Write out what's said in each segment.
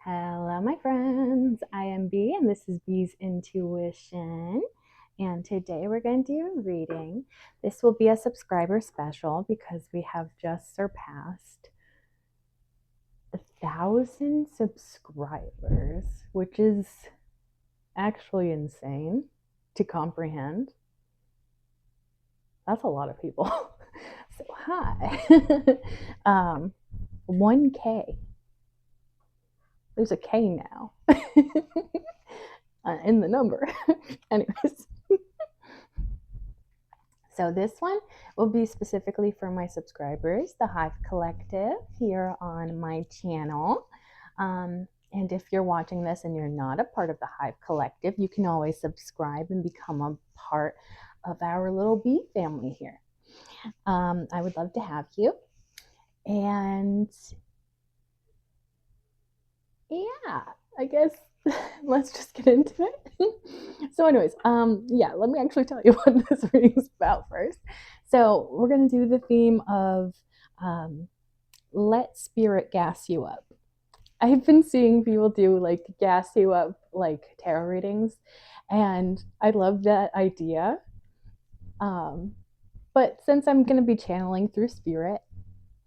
Hello, my friends. I am Bee, and this is Bee's Intuition. And today we're going to do a reading. This will be a subscriber special because we have just surpassed 1,000 subscribers, which is actually insane to comprehend. That's a lot of people. So, hi. 1K. There's a K now in the number. Anyways, so this one will be specifically for my subscribers, the Hive Collective, here on my channel. And if you're watching this and you're not a part of the Hive Collective, you can always subscribe and become a part of our little bee family here. I would love to have you. And yeah, I guess let's just get into it. So anyways, yeah, let me actually tell you what this reading is about first. So we're going to do the theme of let spirit gas you up. I've been seeing people do like gas you up like tarot readings, and I love that idea. But since I'm going to be channeling through spirit,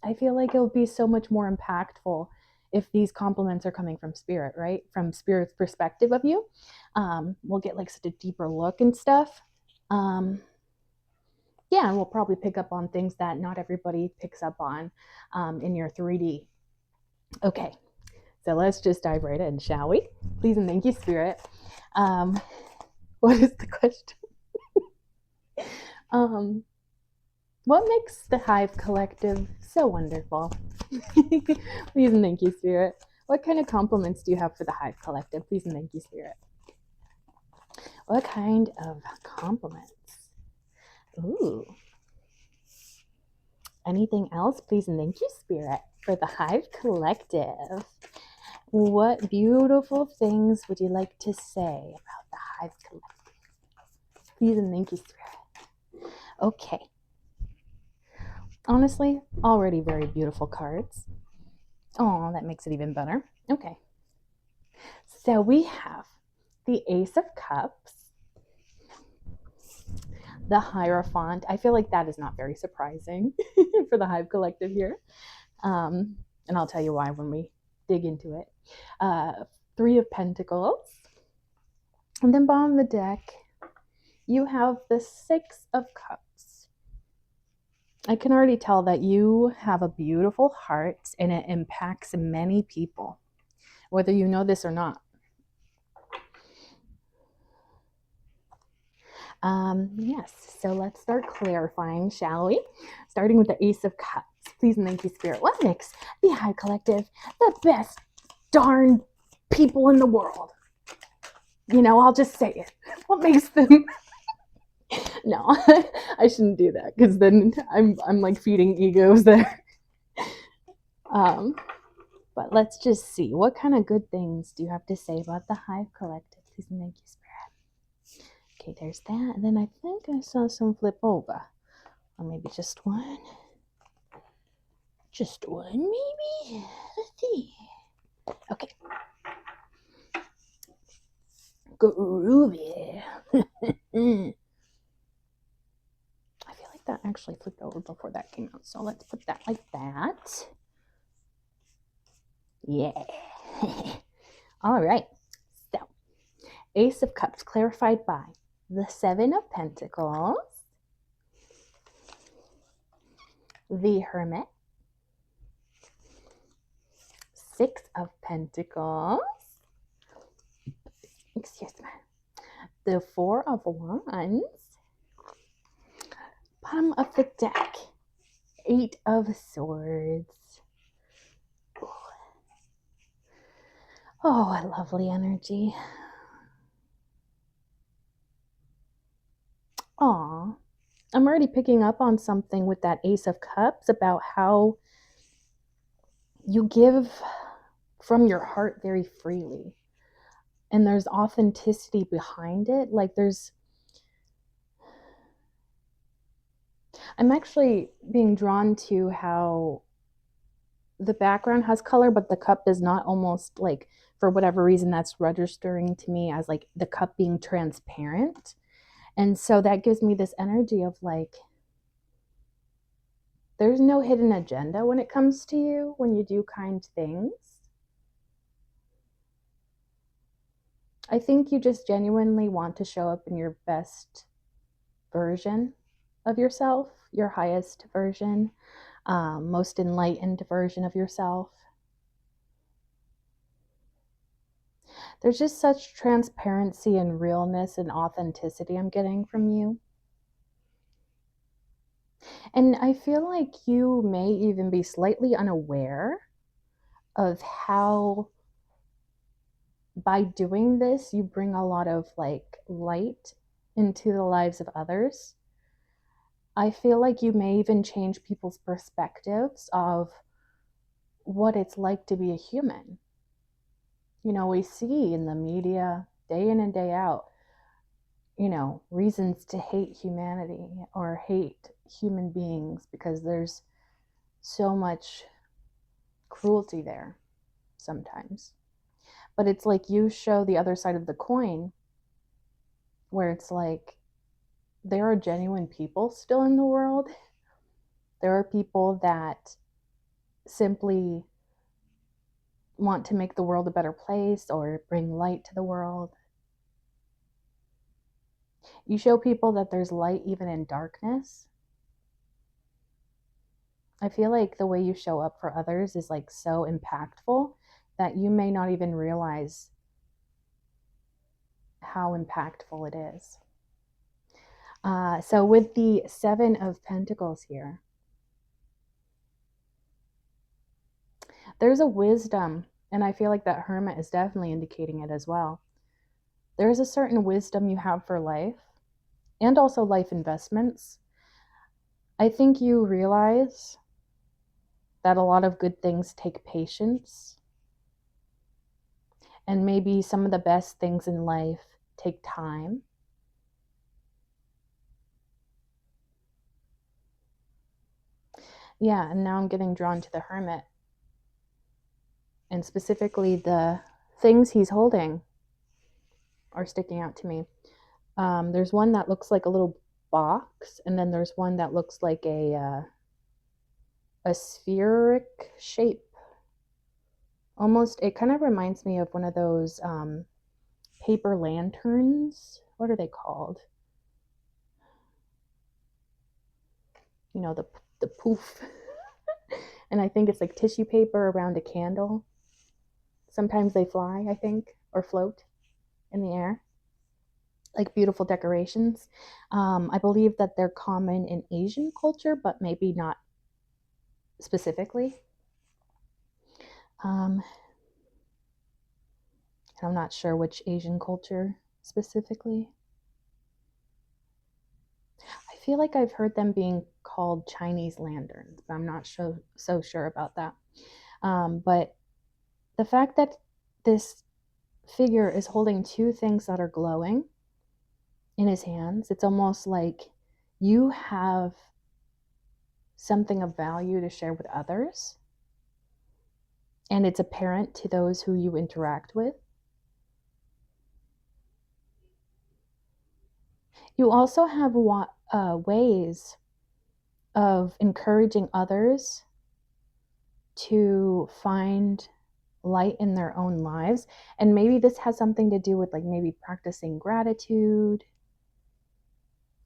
I feel like it'll be so much more impactful if these compliments are coming from spirit, right? From spirit's perspective of you. We'll get like such a deeper look and stuff. Yeah, and we'll probably pick up on things that not everybody picks up on in your 3D. Okay, so let's just dive right in, shall we? Please and thank you, Spirit. What is the question? What makes the Hive Collective so wonderful? Please and thank you, Spirit. What kind of compliments do you have for the Hive Collective? Please and thank you, Spirit. What kind of compliments? Ooh. Anything else? Please and thank you, Spirit, for the Hive Collective. What beautiful things would you like to say about the Hive Collective? Please and thank you, Spirit. Okay. Honestly, already very beautiful cards. Oh, that makes it even better. Okay. So we have the Ace of Cups, the Hierophant. I feel like that is not very surprising for the Hive Collective here. And I'll tell you why when we dig into it. Three of Pentacles. And then bottom of the deck, you have the Six of Cups. I can already tell that you have a beautiful heart and it impacts many people, whether you know this or not. Yes, so let's start clarifying, shall we? Starting with the Ace of Cups. Please and thank you, Spirit. What makes the Hive Collective the best darn people in the world? You know, I'll just say it. What makes them... No, I shouldn't do that because then I'm like feeding egos there. But let's just see. What kind of good things do you have to say about the Hive Collective? Please and thank you, Spirit. Okay, there's that. And then I think I saw some flip over. Or maybe just one. Just one, maybe? Let's see. Okay. Groovy. I feel like that actually flipped over before that came out. So let's put that like that. Yeah. All right. So, Ace of Cups clarified by the Seven of Pentacles, the Hermit, Six of Pentacles, excuse me, the Four of Wands, bottom of the deck, Eight of Swords. Oh, a lovely energy. Aw, I'm already picking up on something with that Ace of Cups about how you give from your heart very freely. And there's authenticity behind it. Like I'm actually being drawn to how the background has color, but the cup is not, almost like, for whatever reason, that's registering to me as like the cup being transparent. And so that gives me this energy of like, there's no hidden agenda when it comes to you when you do kind things. I think you just genuinely want to show up in your best version of yourself, your highest version, most enlightened version of yourself. There's just such transparency and realness and authenticity I'm getting from you. And I feel like you may even be slightly unaware of how, by doing this, you bring a lot of like light into the lives of others. I feel like you may even change people's perspectives of what it's like to be a human. You know, we see in the media day in and day out, reasons to hate humanity or hate human beings because there's so much cruelty there sometimes. But it's like you show the other side of the coin where it's like there are genuine people still in the world. There are people that simply want to make the world a better place or bring light to the world. You show people that there's light even in darkness. I feel like the way you show up for others is like so impactful that you may not even realize how impactful it is. So with the Seven of Pentacles here, there's a wisdom, and I feel like that Hermit is definitely indicating it as well. There's a certain wisdom you have for life and also life investments. I think you realize that a lot of good things take patience, and maybe some of the best things in life take time. Yeah, and now I'm getting drawn to the Hermit, and specifically the things he's holding are sticking out to me. There's one that looks like a little box, and then there's one that looks like a spheric shape. Almost, it kind of reminds me of one of those paper lanterns. What are they called? The poof. And I think it's like tissue paper around a candle. Sometimes they fly, I think, or float in the air, like beautiful decorations. I believe that they're common in Asian culture, but maybe not specifically. Um, I'm not sure which Asian culture specifically. I feel like I've heard them being called Chinese lanterns, but I'm not so sure about that. But the fact that this figure is holding two things that are glowing in his hands, it's almost like you have something of value to share with others, and it's apparent to those who you interact with. You also have ways of encouraging others to find light in their own lives. And maybe this has something to do with like maybe practicing gratitude,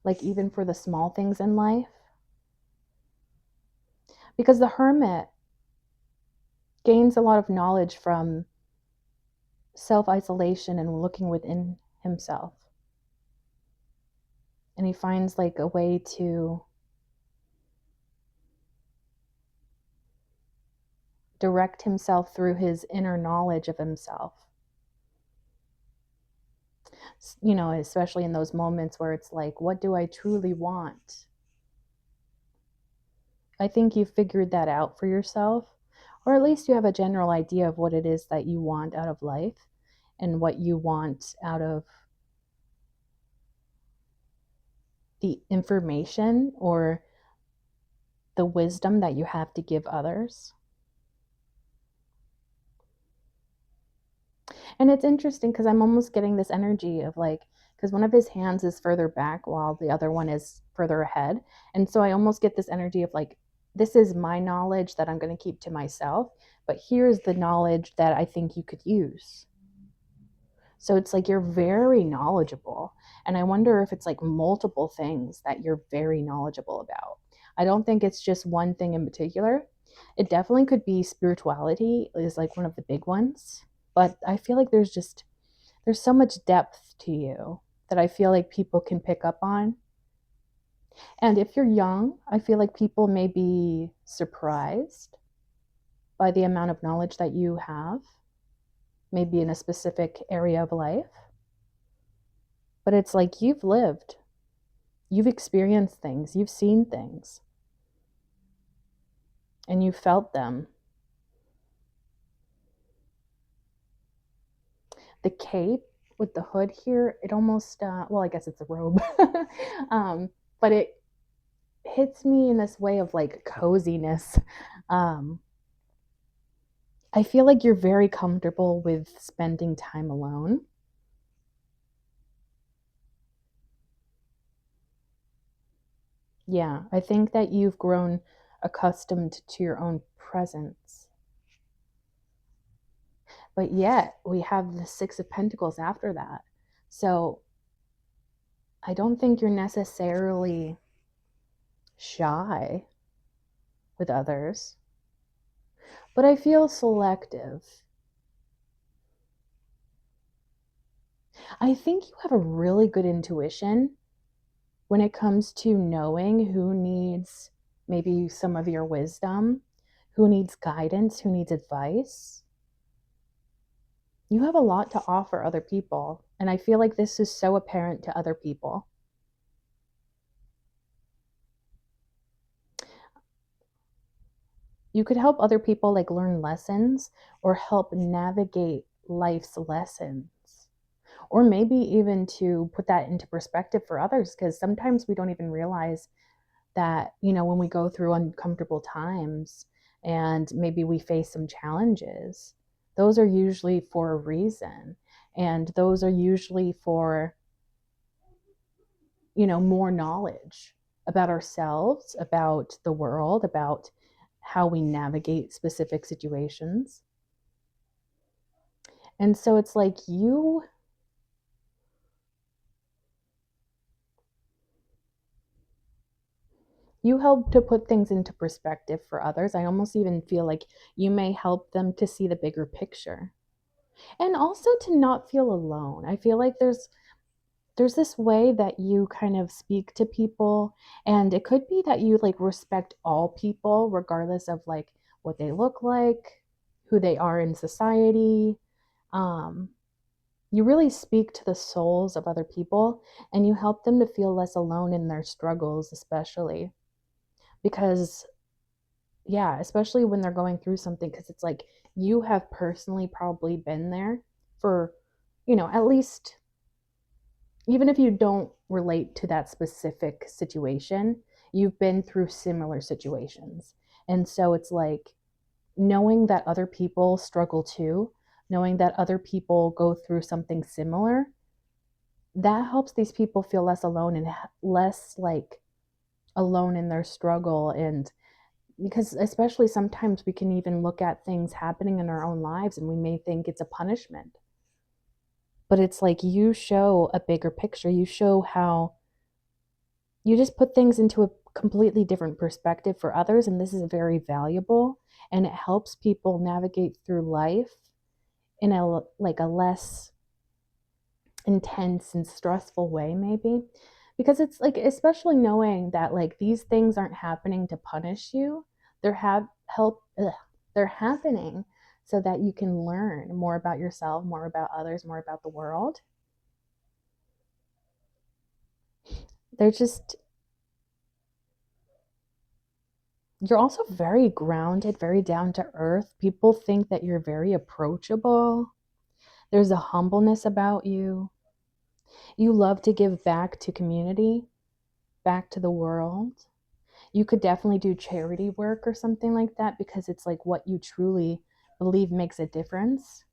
like even for the small things in life. Because the Hermit gains a lot of knowledge from self isolation and looking within himself. And he finds like a way to direct himself through his inner knowledge of himself. Especially in those moments where it's like, what do I truly want? I think you figured that out for yourself, or at least you have a general idea of what it is that you want out of life and what you want out of the information or the wisdom that you have to give others. And it's interesting because I'm almost getting this energy of like, because one of his hands is further back while the other one is further ahead. And so I almost get this energy of like, this is my knowledge that I'm going to keep to myself, but here's the knowledge that I think you could use. So it's like you're very knowledgeable. And I wonder if it's like multiple things that you're very knowledgeable about. I don't think it's just one thing in particular. It definitely could be spirituality is like one of the big ones, but I feel like there's so much depth to you that I feel like people can pick up on. And if you're young, I feel like people may be surprised by the amount of knowledge that you have, maybe in a specific area of life. But it's like you've lived, you've experienced things, you've seen things, and you've felt them. The cape with the hood here, it almost, well, I guess it's a robe, but it hits me in this way of like coziness. Um, I feel like you're very comfortable with spending time alone. Yeah, I think that you've grown accustomed to your own presence. But yet, we have the Six of Pentacles after that. So I don't think you're necessarily shy with others, but I feel selective. I think you have a really good intuition when it comes to knowing who needs maybe some of your wisdom, who needs guidance, who needs advice. You have a lot to offer other people, and I feel like this is so apparent to other people. You could help other people like learn lessons or help navigate life's lessons. Or maybe even to put that into perspective for others, because sometimes we don't even realize that, when we go through uncomfortable times and maybe we face some challenges, those are usually for a reason. And those are usually for, more knowledge about ourselves, about the world, about how we navigate specific situations. And so it's like you help to put things into perspective for others. I almost even feel like you may help them to see the bigger picture. And also to not feel alone. I feel like there's this way that you kind of speak to people, and it could be that you like respect all people regardless of like what they look like, who they are in society. um you really speak to the souls of other people, and you help them to feel less alone in their struggles, especially because, yeah, especially when they're going through something, because it's like you have personally probably been there for, at least, even if you don't relate to that specific situation, you've been through similar situations. And so it's like knowing that other people struggle too, knowing that other people go through something similar, that helps these people feel less alone and less like alone in their struggle. And because especially sometimes we can even look at things happening in our own lives and we may think it's a punishment, but it's like you show a bigger picture. You show how you just put things into a completely different perspective for others, and this is very valuable, and it helps people navigate through life in a less intense and stressful way, maybe, because it's like, especially knowing that like these things aren't happening to punish you. They're have help ugh, they're happening so that you can learn more about yourself, more about others, more about the world. They're just You're also very grounded, very down to earth. People think that you're very approachable. There's a humbleness about you. You love to give back to community, back to the world. You could definitely do charity work or something like that, because it's like what you truly believe makes a difference.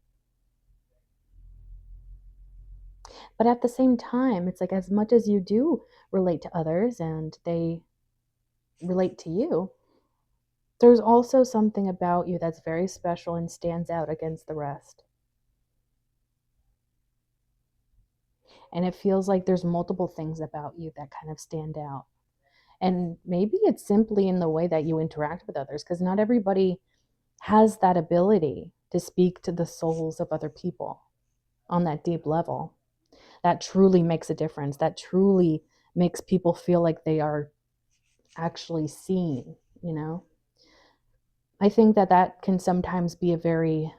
But at the same time, it's like as much as you do relate to others and they relate to you, there's also something about you that's very special and stands out against the rest. And it feels like there's multiple things about you that kind of stand out. And maybe it's simply in the way that you interact with others, because not everybody has that ability to speak to the souls of other people on that deep level. That truly makes a difference. That truly makes people feel like they are actually seen, you know? I think that that can sometimes be a very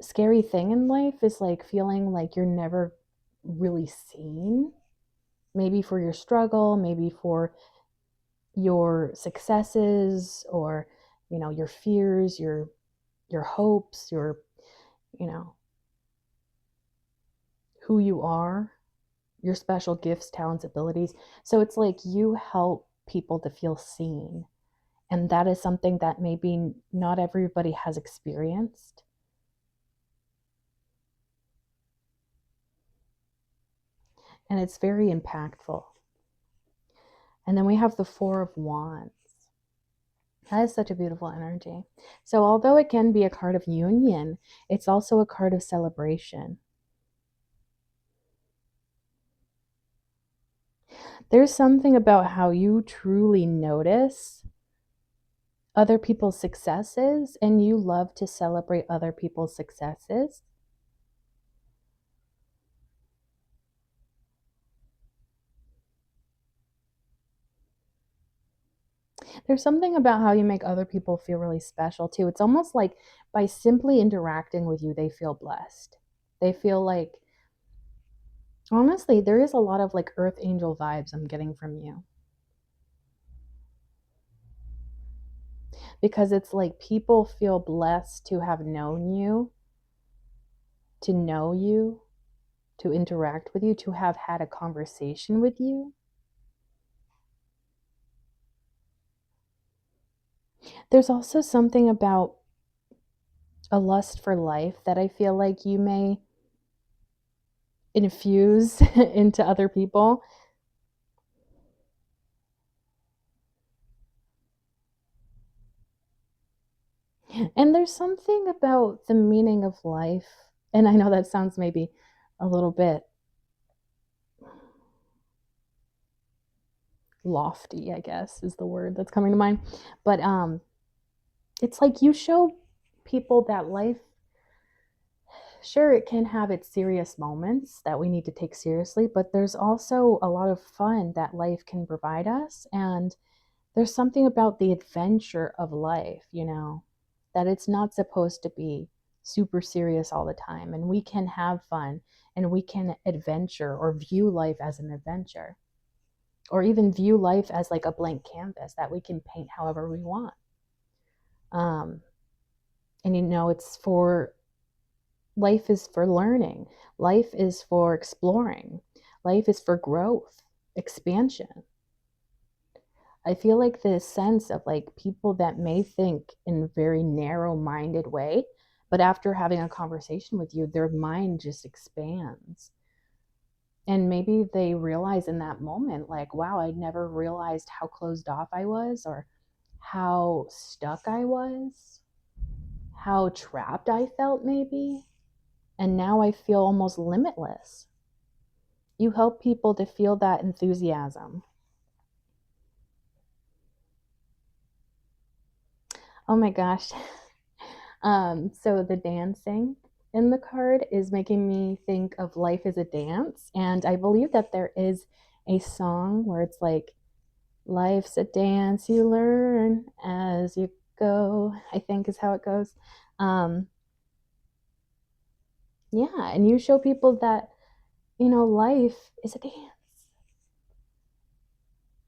scary thing in life, is like feeling like you're never really seen, maybe for your struggle, maybe for your successes, or your fears, your hopes, your you know who you are, your special gifts, talents, abilities. So it's like you help people to feel seen, and that is something that maybe not everybody has experienced. And it's very impactful. And then we have the Four of Wands. That is such a beautiful energy. So, although it can be a card of union, it's also a card of celebration. There's something about how you truly notice other people's successes and you love to celebrate other people's successes. There's something about how you make other people feel really special too. It's almost like by simply interacting with you, they feel blessed. They feel like, honestly, there is a lot of like earth angel vibes I'm getting from you, because it's like people feel blessed to have known you, to know you, to interact with you, to have had a conversation with you. There's also something about a lust for life that I feel like you may infuse into other people. And there's something about the meaning of life. And I know that sounds maybe a little bit lofty, I guess is the word that's coming to mind. But it's like you show people that life, sure, it can have its serious moments that we need to take seriously, but there's also a lot of fun that life can provide us. And there's something about the adventure of life, that it's not supposed to be super serious all the time. And we can have fun and we can adventure or view life as an adventure, or even view life as like a blank canvas that we can paint however we want. Um, and it's for life is for learning, life is for exploring, life is for growth, expansion. I feel like this sense of like people that may think in a very narrow minded way, but after having a conversation with you, their mind just expands. And maybe they realize in that moment, like, wow, I never realized how closed off I was, or how stuck I was, how trapped I felt, maybe. And now I feel almost limitless. You help people to feel that enthusiasm. Oh my gosh. So the dancing in the card is making me think of life as a dance. And I believe that there is a song where it's like, life's a dance you learn as you go, I think is how it goes. Um, yeah, and you show people that, life is a dance.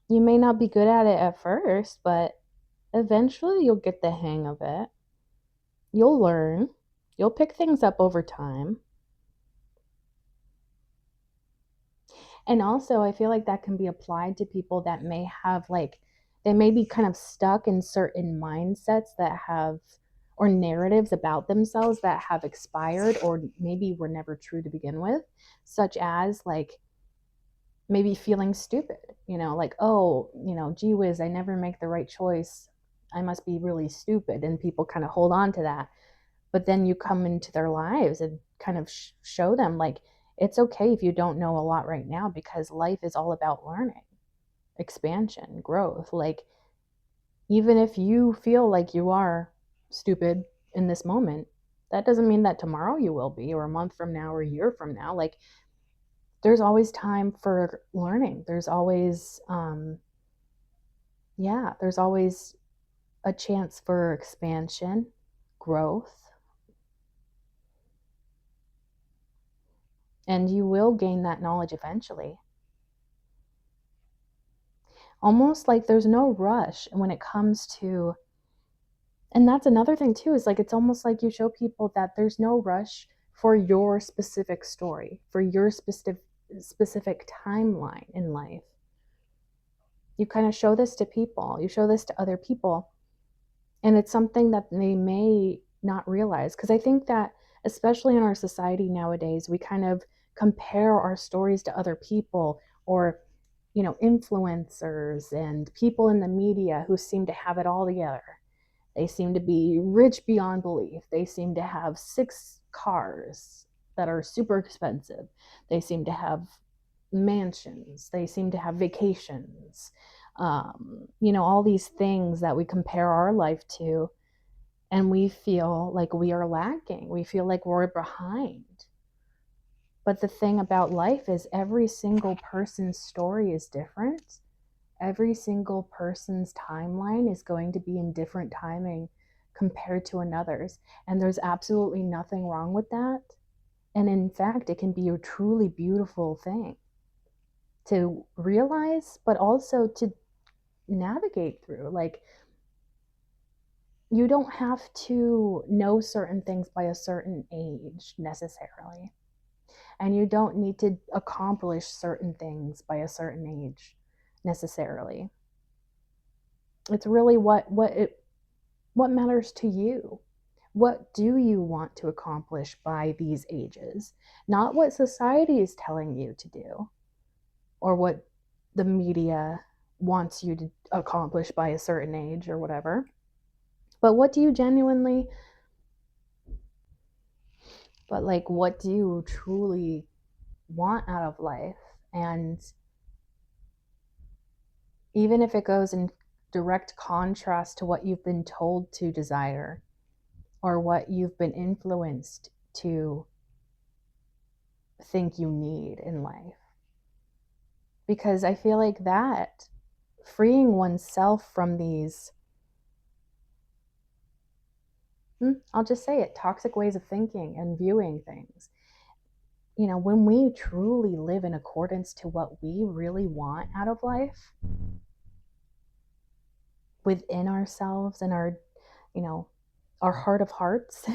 You may not be good at it at first, but eventually you'll get the hang of it. You'll learn. You'll pick things up over time. And also, I feel like that can be applied to people that may have like, they may be kind of stuck in certain mindsets that have or narratives about themselves that have expired or maybe were never true to begin with, such as like maybe feeling stupid, like, oh, gee whiz, I never make the right choice. I must be really stupid. And people kind of hold on to that. But then you come into their lives and kind of show them like, it's okay if you don't know a lot right now, because life is all about learning, expansion, growth. Like, even if you feel like you are stupid in this moment, that doesn't mean that tomorrow you will be, or a month from now, or a year from now. Like, there's always time for learning. There's always, there's always a chance for expansion, growth, and you will gain that knowledge eventually. Almost like there's no rush when it comes to, and that's another thing too, is like, it's almost like you show people that there's no rush for your specific story, for your specific timeline in life. You kind of show this to people, you show this to other people, and it's something that they may not realize. Because I think that, especially in our society nowadays, we kind of compare our stories to other people, or influencers and people in the media who seem to have it all together. They seem to be rich beyond belief. They seem to have 6 cars that are super expensive. They seem to have mansions. They seem to have vacations. All these things that we compare our life to, and we feel like we are lacking. We feel like we're behind. But the thing about life is, every single person's story is different. Every single person's timeline is going to be in different timing compared to another's. And there's absolutely nothing wrong with that. And in fact, it can be a truly beautiful thing to realize, but also to navigate through. Like, you don't have to know certain things by a certain age necessarily. And you don't need to accomplish certain things by a certain age necessarily. It's really what matters to you. What do you want to accomplish by these ages? Not what society is telling you to do, or what the media wants you to accomplish by a certain age or whatever. But what do you genuinely, what do you truly want out of life? And even if it goes in direct contrast to what you've been told to desire, or what you've been influenced to think you need in life. Because I feel like that, freeing oneself from these, I'll just say it, toxic ways of thinking and viewing things. When we truly live in accordance to what we really want out of life, within ourselves and our heart of hearts,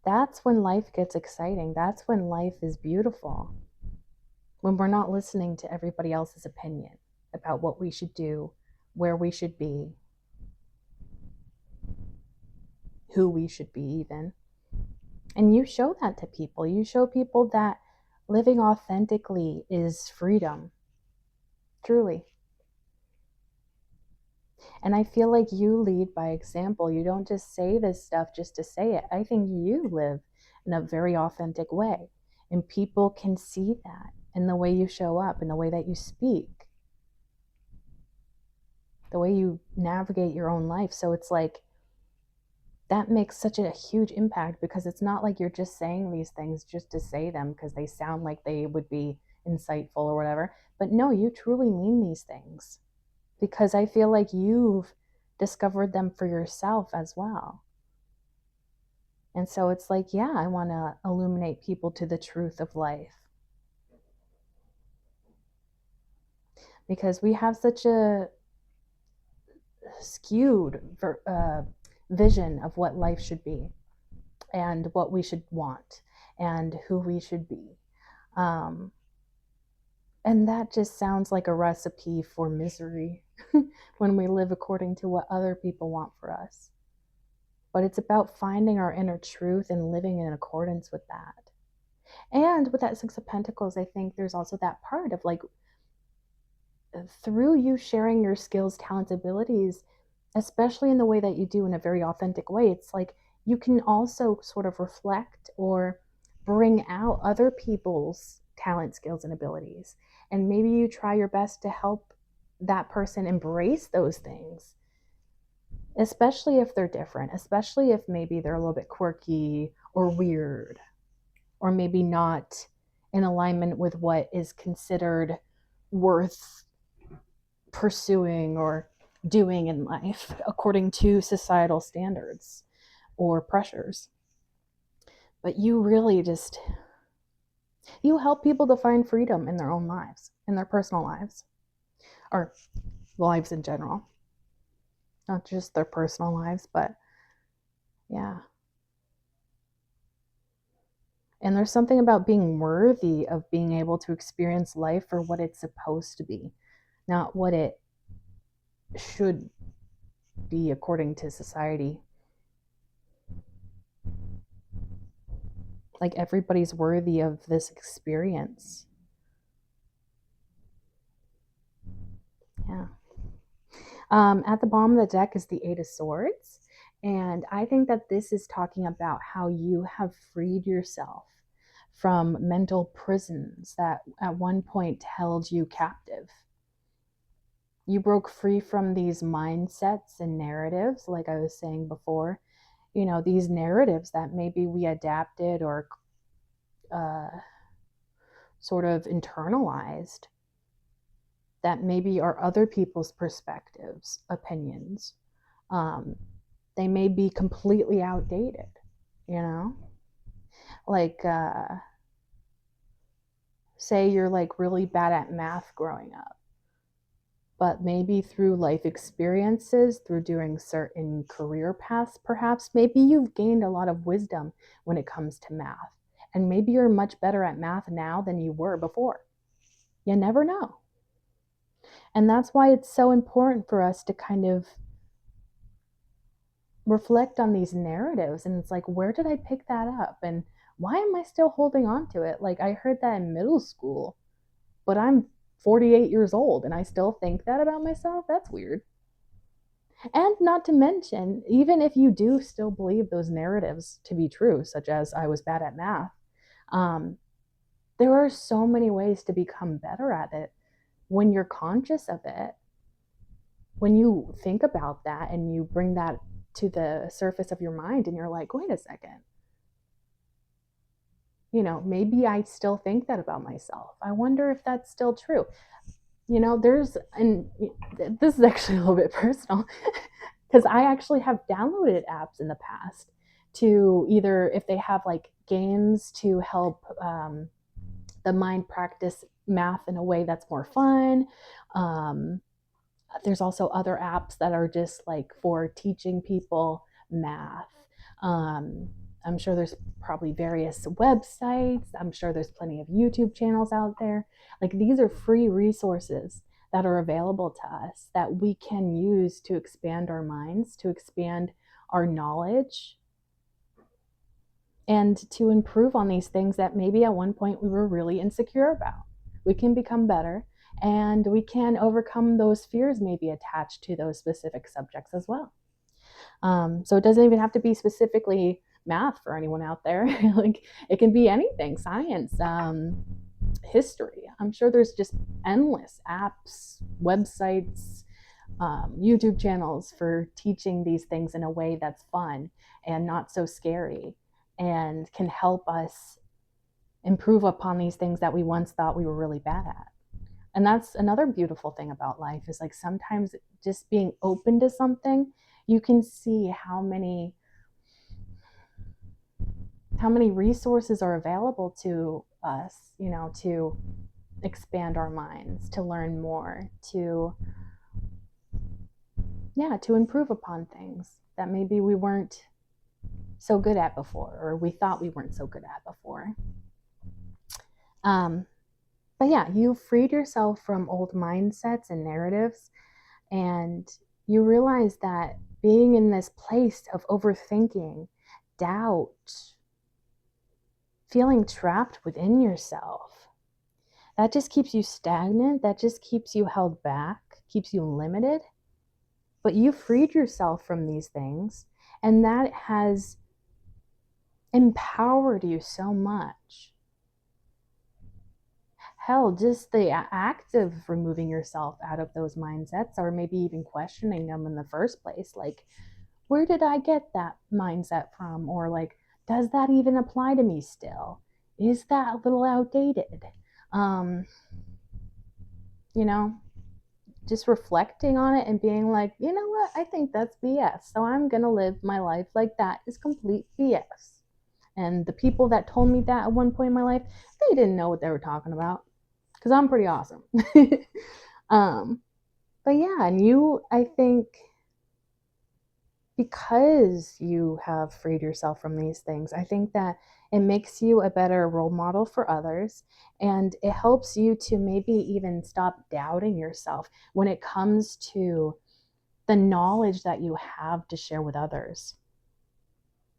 that's when life gets exciting. That's when life is beautiful. When we're not listening to everybody else's opinion about what we should do, where we should be, who we should be, even. And you show that to people. You show people that living authentically is freedom. Truly. And I feel like you lead by example. You don't just say this stuff just to say it. I think you live in a very authentic way. And people can see that in the way you show up, in the way that you speak, the way you navigate your own life. So it's like, that makes such a huge impact, because it's not like you're just saying these things just to say them because they sound like they would be insightful or whatever. But no, you truly mean these things, because I feel like you've discovered them for yourself as well. And so it's like, yeah, I want to illuminate people to the truth of life, because we have such a skewed vision of what life should be, and what we should want, and who we should be. And that just sounds like a recipe for misery when we live according to what other people want for us. but it's about finding our inner truth and living in accordance with that. And with that Six of Pentacles, I think there's also that part of like, through you sharing your skills, talents, abilities, especially in the way that you do in a very authentic way, it's like you can also sort of reflect or bring out other people's talent, skills, and abilities. And maybe you try your best to help that person embrace those things, especially if they're different, especially if maybe they're a little bit quirky or weird, or maybe not in alignment with what is considered worth pursuing or doing in life according to societal standards or pressures. But you really just, you help people to find freedom in their own lives, in their personal lives, or lives in general, not just their personal lives, but yeah. And there's something about being worthy of being able to experience life for what it's supposed to be, not what it should be according to society. Like everybody's worthy of this experience. Yeah. At the bottom of the deck is the Eight of Swords. And I think that this is talking about how you have freed yourself from mental prisons that at one point held you captive. You broke free from these mindsets and narratives, like I was saying before, you know, these narratives that maybe we adapted or sort of internalized, that maybe are other people's perspectives, opinions. They may be completely outdated, you know? Like, say you're like really bad at math growing up, but maybe through life experiences, through doing certain career paths, perhaps, maybe you've gained a lot of wisdom when it comes to math. And maybe you're much better at math now than you were before. You never know. And that's why it's so important for us to kind of reflect on these narratives. And it's like, where did I pick that up? And why am I still holding on to it? Like, I heard that in middle school, but I'm 48 years old and I still think that about myself. That's weird. And not to mention, even if you do still believe those narratives to be true, such as I was bad at math, um, there are so many ways to become better at it when you're conscious of it. When you think about that and you bring that to the surface of your mind and you're like, wait a second, you know, maybe I still think that about myself. I wonder if that's still true. You know, and this is actually a little bit personal because I actually have downloaded apps in the past to either, if they have like games to help the mind practice math in a way that's more fun. There's also other apps that are just like for teaching people math. Um, I'm sure there's probably various websites. I'm sure there's plenty of YouTube channels out there. Like these are free resources that are available to us that we can use to expand our minds, to expand our knowledge, and to improve on these things that maybe at one point we were really insecure about. We can become better and we can overcome those fears maybe attached to those specific subjects as well. So it doesn't even have to be specifically math for anyone out there. Like it can be anything, science, history. I'm sure there's just endless apps, websites, YouTube channels for teaching these things in a way that's fun and not so scary and can help us improve upon these things that we once thought we were really bad at. And that's another beautiful thing about life is like sometimes just being open to something, you can see how many resources are available to us, you know, to expand our minds, to learn more, to to improve upon things that maybe we weren't so good at before, or we thought we weren't so good at before. But yeah, you freed yourself from old mindsets and narratives, and you realize that being in this place of overthinking, doubt, feeling trapped within yourself. That just keeps you stagnant. That just keeps you held back, keeps you limited. But you freed yourself from these things, and that has empowered you so much. Hell, just the act of removing yourself out of those mindsets, or maybe even questioning them in the first place, like, where did I get that mindset from? Or like, does that even apply to me still? Is that a little outdated? You know, just reflecting on it and being like, you know what, I think that's BS. So I'm going to live my life like that is complete BS. And the people that told me that at one point in my life, they didn't know what they were talking about, because I'm pretty awesome. But yeah, and you, I think, because you have freed yourself from these things, I think that it makes you a better role model for others, and it helps you to maybe even stop doubting yourself when it comes to the knowledge that you have to share with others.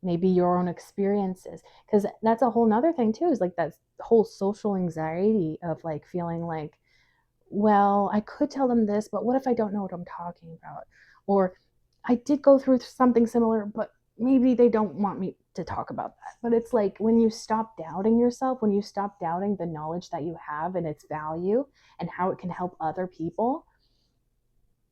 Maybe your own experiences, because that's a whole nother thing too, is like that whole social anxiety of like feeling like, well, I could tell them this, but what if I don't know what I'm talking about? Or I did go through something similar, but maybe they don't want me to talk about that. But it's like when you stop doubting yourself, when you stop doubting the knowledge that you have and its value and how it can help other people,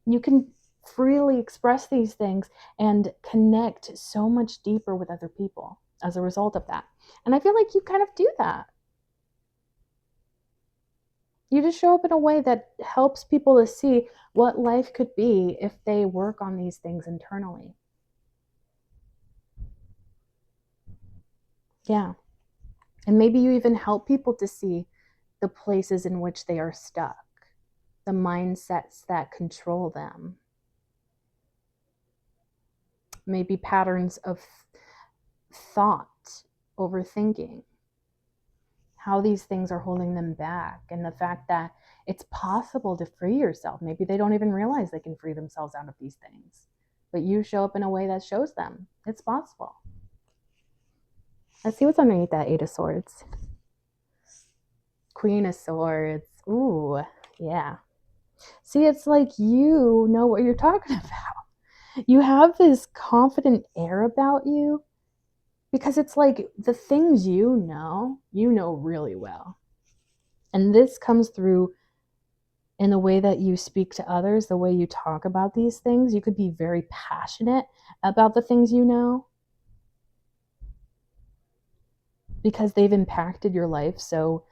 you can freely express these things and connect so much deeper with other people as a result of that. And I feel like you kind of do that. You just show up in a way that helps people to see what life could be if they work on these things internally. Yeah. And maybe you even help people to see the places in which they are stuck, the mindsets that control them, maybe patterns of thought, overthinking, how these things are holding them back, and the fact that it's possible to free yourself. Maybe they don't even realize they can free themselves out of these things, but you show up in a way that shows them it's possible. Let's see what's underneath that Eight of Swords. Queen of Swords. Ooh, yeah. See, it's like you know what you're talking about. You have this confident air about you, because it's like the things you know really well. And this comes through in the way that you speak to others, the way you talk about these things. You could be very passionate about the things you know because they've impacted your life so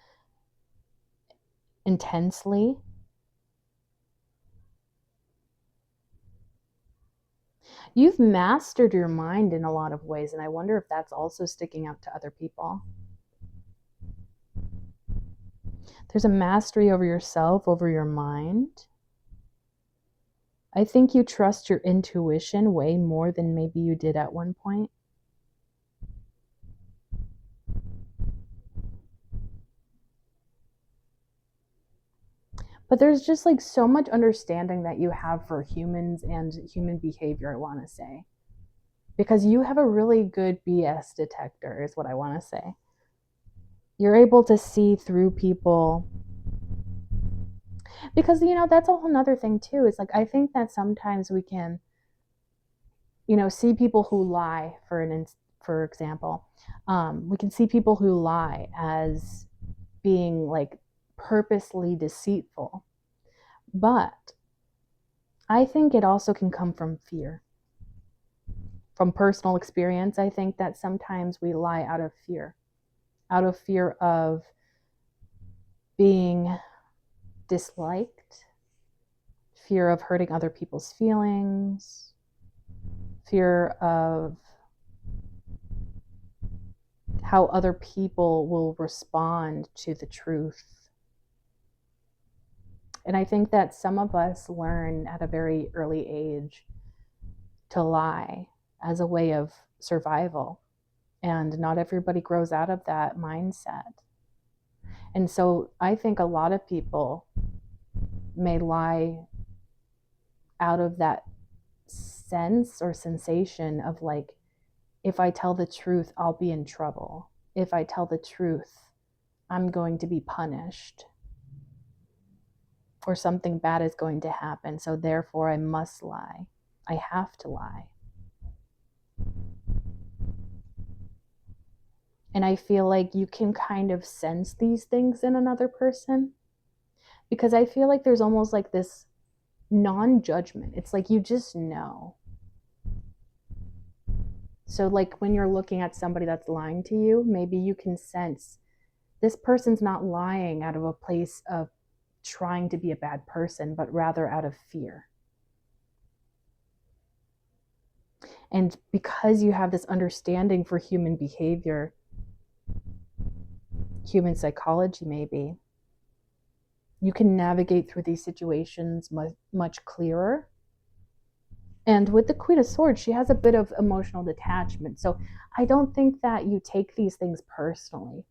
intensely. You've mastered your mind in a lot of ways, and I wonder if that's also sticking out to other people. There's a mastery over yourself, over your mind. I think you trust your intuition way more than maybe you did at one point. But there's just like so much understanding that you have for humans and human behavior, I want to say. Because you have a really good BS detector, is what I want to say. You're able to see through people. Because, that's a whole nother thing too. It's like, I think that sometimes we can, see people who lie, for example. We can see people who lie as being like purposely deceitful. But I think it also can come from fear. From personal experience, I think that sometimes we lie out of fear of being disliked, fear of hurting other people's feelings, fear of how other people will respond to the truth. And I think that some of us learn at a very early age to lie as a way of survival. And not everybody grows out of that mindset. And so I think a lot of people may lie out of that sense or sensation of like, if I tell the truth, I'll be in trouble. If I tell the truth, I'm going to be punished, or something bad is going to happen. So therefore, I must lie. I have to lie. And I feel like you can kind of sense these things in another person, because I feel like there's almost like this non-judgment. It's like you just know. So like when you're looking at somebody that's lying to you, maybe you can sense this person's not lying out of a place of trying to be a bad person, but rather out of fear. And because you have this understanding for human behavior, human psychology maybe, you can navigate through these situations much clearer. And with the Queen of Swords, she has a bit of emotional detachment. So I don't think that you take these things personally.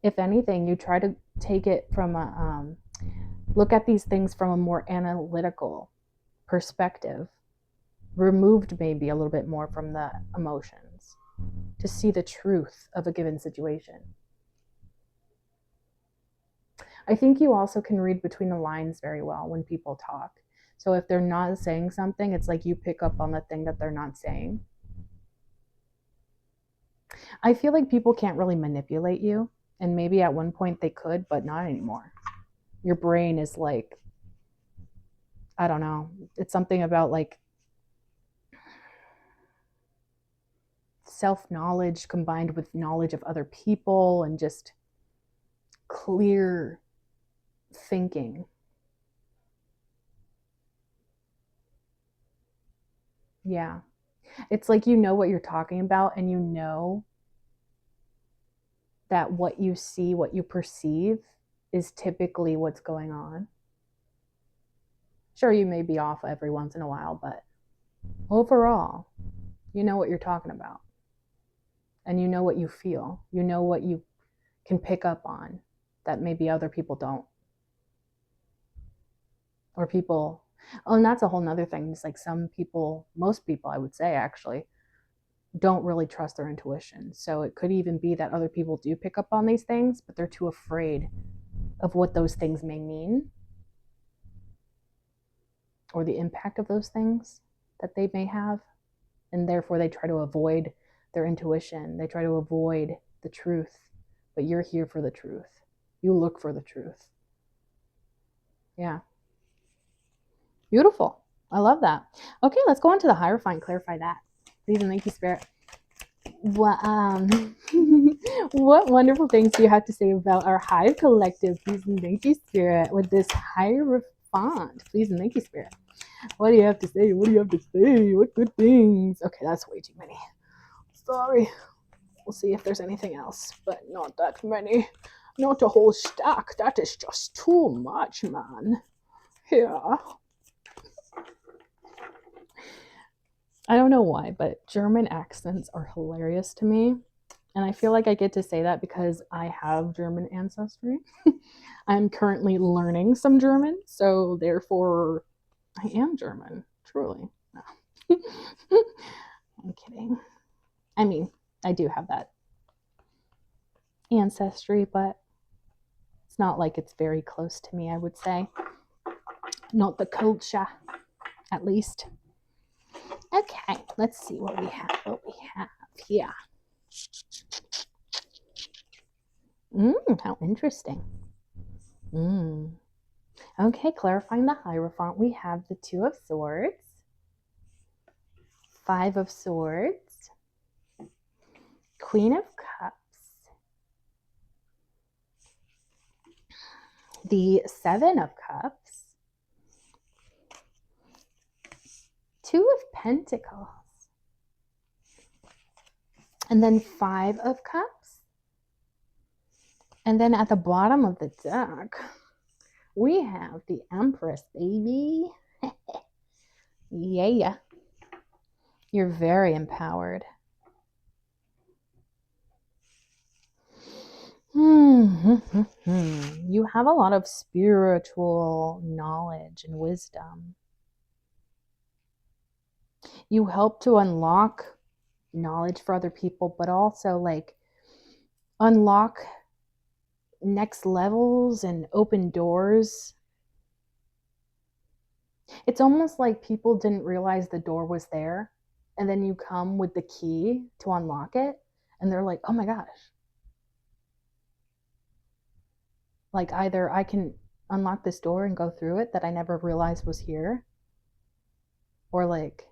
If anything, you try to take it from look at these things from a more analytical perspective, removed maybe a little bit more from the emotions, to see the truth of a given situation. I think you also can read between the lines very well when people talk. So if they're not saying something, it's like you pick up on the thing that they're not saying. I feel like people can't really manipulate you, and maybe at one point they could, but not anymore. Your brain is like, I don't know, it's something about like self-knowledge combined with knowledge of other people and just clear thinking. Yeah. It's like you know what you're talking about, and you know that what you see, what you perceive, is typically what's going on. Sure, you may be off every once in a while, but overall, you know what you're talking about. And you know what you feel. You know what you can pick up on that maybe other people don't. Or people, oh, and that's a whole nother thing. It's like some people, most people, I would say actually, don't really trust their intuition. So it could even be that other people do pick up on these things, but they're too afraid of what those things may mean, or the impact of those things that they may have. And therefore, they try to avoid their intuition. They try to avoid the truth. But you're here for the truth. You look for the truth. Yeah. Beautiful. I love that. Okay, let's go on to the Hierophant. Clarify that. Please and thank you, Spirit. What what wonderful things do you have to say about our Hive Collective? Please and thank you, Spirit, with this Hierophant. Please and thank you, Spirit. What do you have to say? What do you have to say? What good things? Okay, that's way too many. Sorry. We'll see if there's anything else, but not that many. Not a whole stack. That is just too much, man. Yeah. I don't know why, but German accents are hilarious to me. And I feel like I get to say that because I have German ancestry. I'm currently learning some German, so therefore I am German, truly. No. I'm kidding. I mean, I do have that ancestry, but it's not like it's very close to me, I would say. Not the culture, at least. Okay, let's see what we have. Here. How interesting. Okay, clarifying the Hierophant, we have the Two of Swords, Five of Swords, Queen of Cups, the Seven of Cups, Two of Pentacles, and then Five of Cups. And then at the bottom of the deck, we have the Empress, baby. Yeah. You're very empowered. You have a lot of spiritual knowledge and wisdom. You help to unlock knowledge for other people, but also like unlock next levels and open doors. It's almost like people didn't realize the door was there, and then you come with the key to unlock it, and they're like, oh my gosh, like either I can unlock this door and go through it that I never realized was here, or like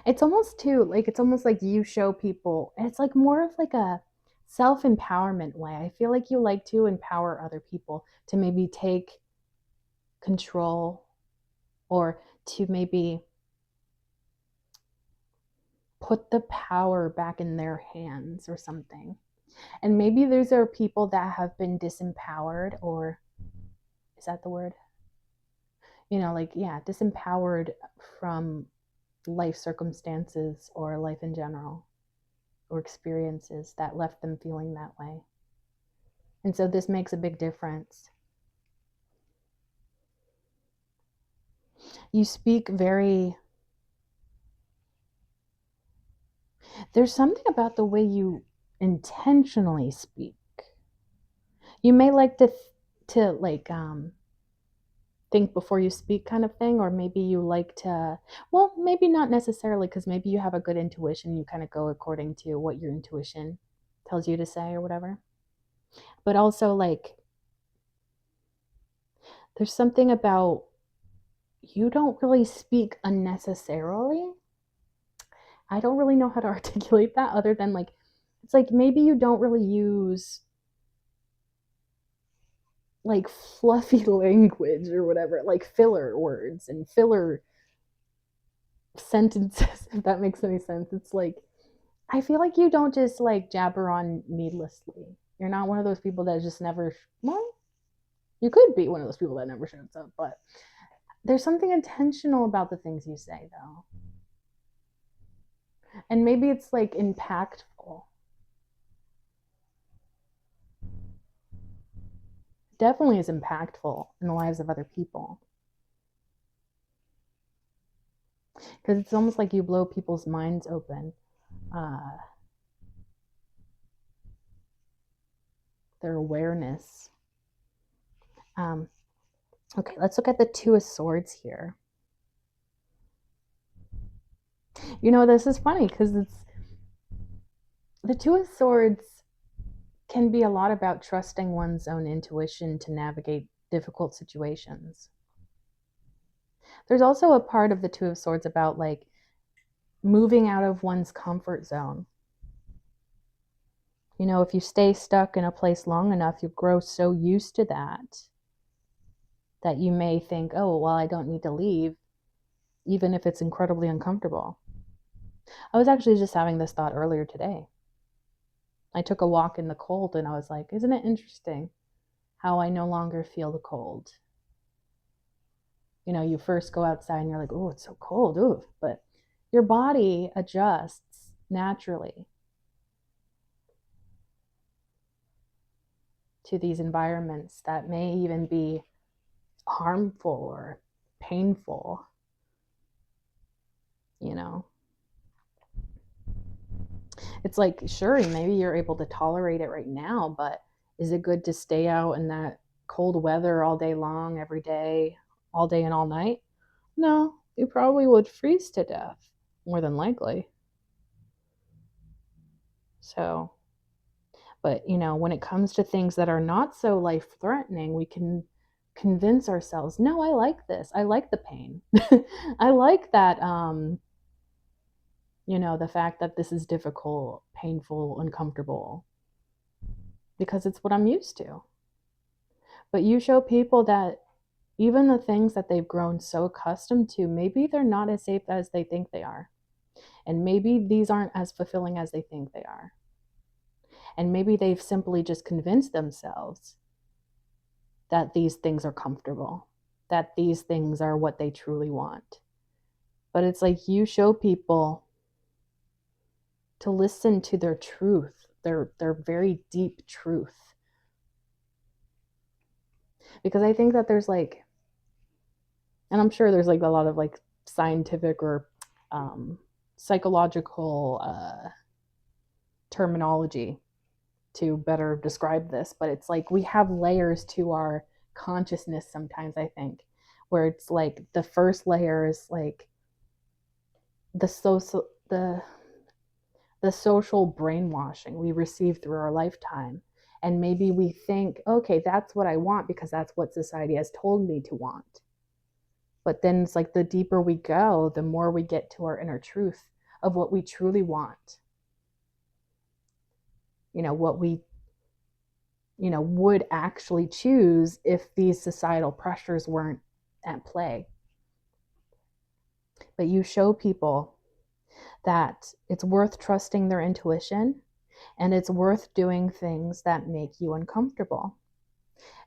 it's almost like you show people, and it's like more of like a self-empowerment way. I feel like you like to empower other people to maybe take control, or to maybe put the power back in their hands or something. And maybe those are people that have been disempowered, or is that the word? Like, yeah, disempowered from life circumstances or life in general, or experiences that left them feeling that way. And so this makes a big difference. You speak very, there's something about the way you intentionally speak. You may like to like think before you speak kind of thing, or maybe you like to, well, maybe not necessarily, because maybe you have a good intuition, you kind of go according to what your intuition tells you to say or whatever. But also like there's something about, you don't really speak unnecessarily. I don't really know how to articulate that other than like, it's like maybe you don't really use like fluffy language or whatever, like filler words and filler sentences, if that makes any sense. It's like, I feel like you don't just like jabber on needlessly. You're not one of those people that just never, well, you could be one of those people that never shows up, but there's something intentional about the things you say, though. And maybe it's like impactful. Definitely is impactful in the lives of other people. Because it's almost like you blow people's minds open, uh, their awareness. Um, okay, let's look at the Two of Swords here. This is funny because it's the Two of Swords can be a lot about trusting one's own intuition to navigate difficult situations. There's also a part of the Two of Swords about like moving out of one's comfort zone. If you stay stuck in a place long enough, you grow so used to that you may think, oh, well, I don't need to leave, even if it's incredibly uncomfortable. I was actually just having this thought earlier today. I took a walk in the cold and I was like, isn't it interesting how I no longer feel the cold? You first go outside and you're like, oh, it's so cold. Ooh. But your body adjusts naturally to these environments that may even be harmful or painful, you know. It's like, sure, maybe you're able to tolerate it right now, but is it good to stay out in that cold weather all day long, every day, all day and all night? No, you probably would freeze to death, more than likely. So, but when it comes to things that are not so life threatening, we can convince ourselves, no, I like this. I like the pain. I like that the fact that this is difficult, painful, uncomfortable, because it's what I'm used to. But you show people that even the things that they've grown so accustomed to, maybe they're not as safe as they think they are. And maybe these aren't as fulfilling as they think they are. And maybe they've simply just convinced themselves that these things are comfortable, that these things are what they truly want. But it's like you show people to listen to their truth, their very deep truth. Because I think that there's like And I'm sure there's like a lot of like scientific or um, psychological terminology to better describe this, but it's like we have layers to our consciousness sometimes, I think, where it's like the first layer is like the social the social brainwashing we receive through our lifetime. And maybe we think, okay, that's what I want because that's what society has told me to want. But then it's like the deeper we go, the more we get to our inner truth of what we truly want. What we would actually choose if these societal pressures weren't at play. But you show people that it's worth trusting their intuition and it's worth doing things that make you uncomfortable.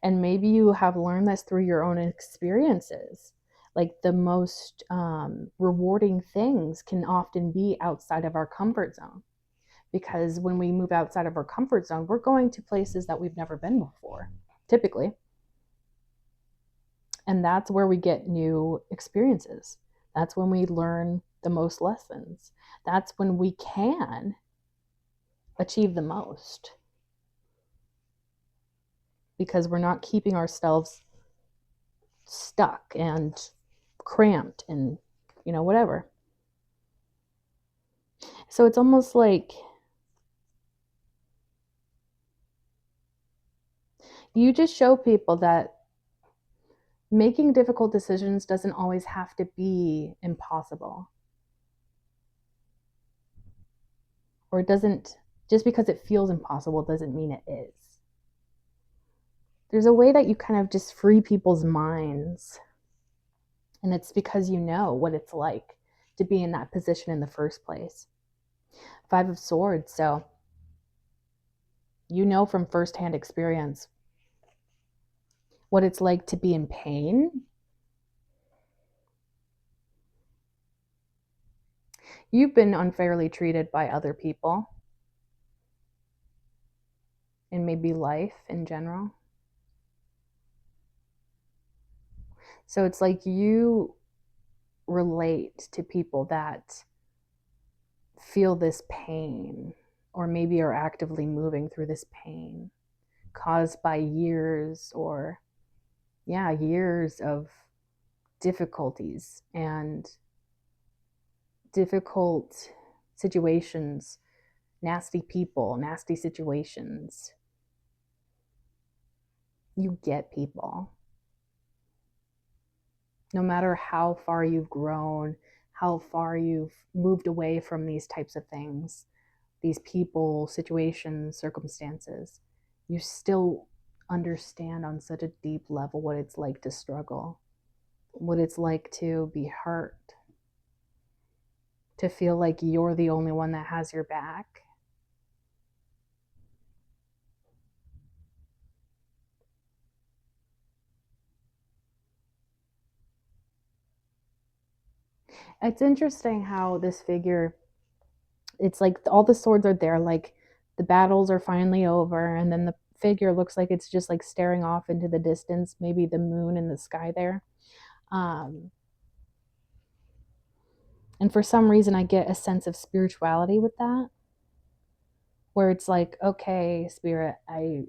And maybe you have learned this through your own experiences. Like the most rewarding things can often be outside of our comfort zone. Because when we move outside of our comfort zone, we're going to places that we've never been before, typically. And that's where we get new experiences. That's when we learn the most lessons. That's when we can achieve the most because we're not keeping ourselves stuck and cramped and, whatever. So it's almost like you just show people that making difficult decisions doesn't always have to be impossible. Or it doesn't, just because it feels impossible doesn't mean it is. There's a way that you kind of just free people's minds. And it's because you know what it's like to be in that position in the first place. 5 of Swords. So you know from firsthand experience what it's like to be in pain. You've been unfairly treated by other people and maybe life in general. So it's like you relate to people that feel this pain or maybe are actively moving through this pain caused by years of difficulties and difficult situations, nasty people, nasty situations. You get people. No matter how far you've grown, how far you've moved away from these types of things, these people, situations, circumstances, you still understand on such a deep level what it's like to struggle, what it's like to be hurt, to feel like you're the only one that has your back. It's interesting how this figure, it's like all the swords are there, like the battles are finally over, and then the figure looks like it's just like staring off into the distance, maybe the moon in the sky there. Um, and for some reason, I get a sense of spirituality with that, where it's like, okay, spirit, I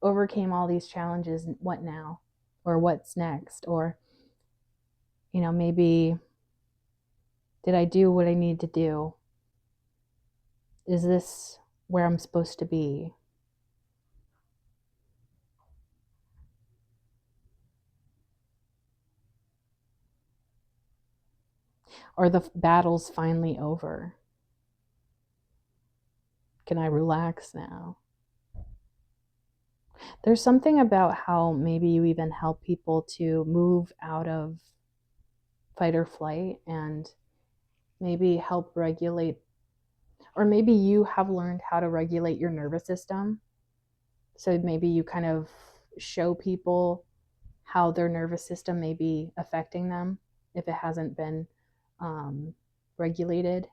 overcame all these challenges. What now? Or what's next? Or, maybe did I do what I need to do? Is this where I'm supposed to be? Are the battles finally over? Can I relax now? There's something about how maybe you even help people to move out of fight or flight and maybe help regulate, or maybe you have learned how to regulate your nervous system. So maybe you kind of show people how their nervous system may be affecting them if it hasn't been um, regulated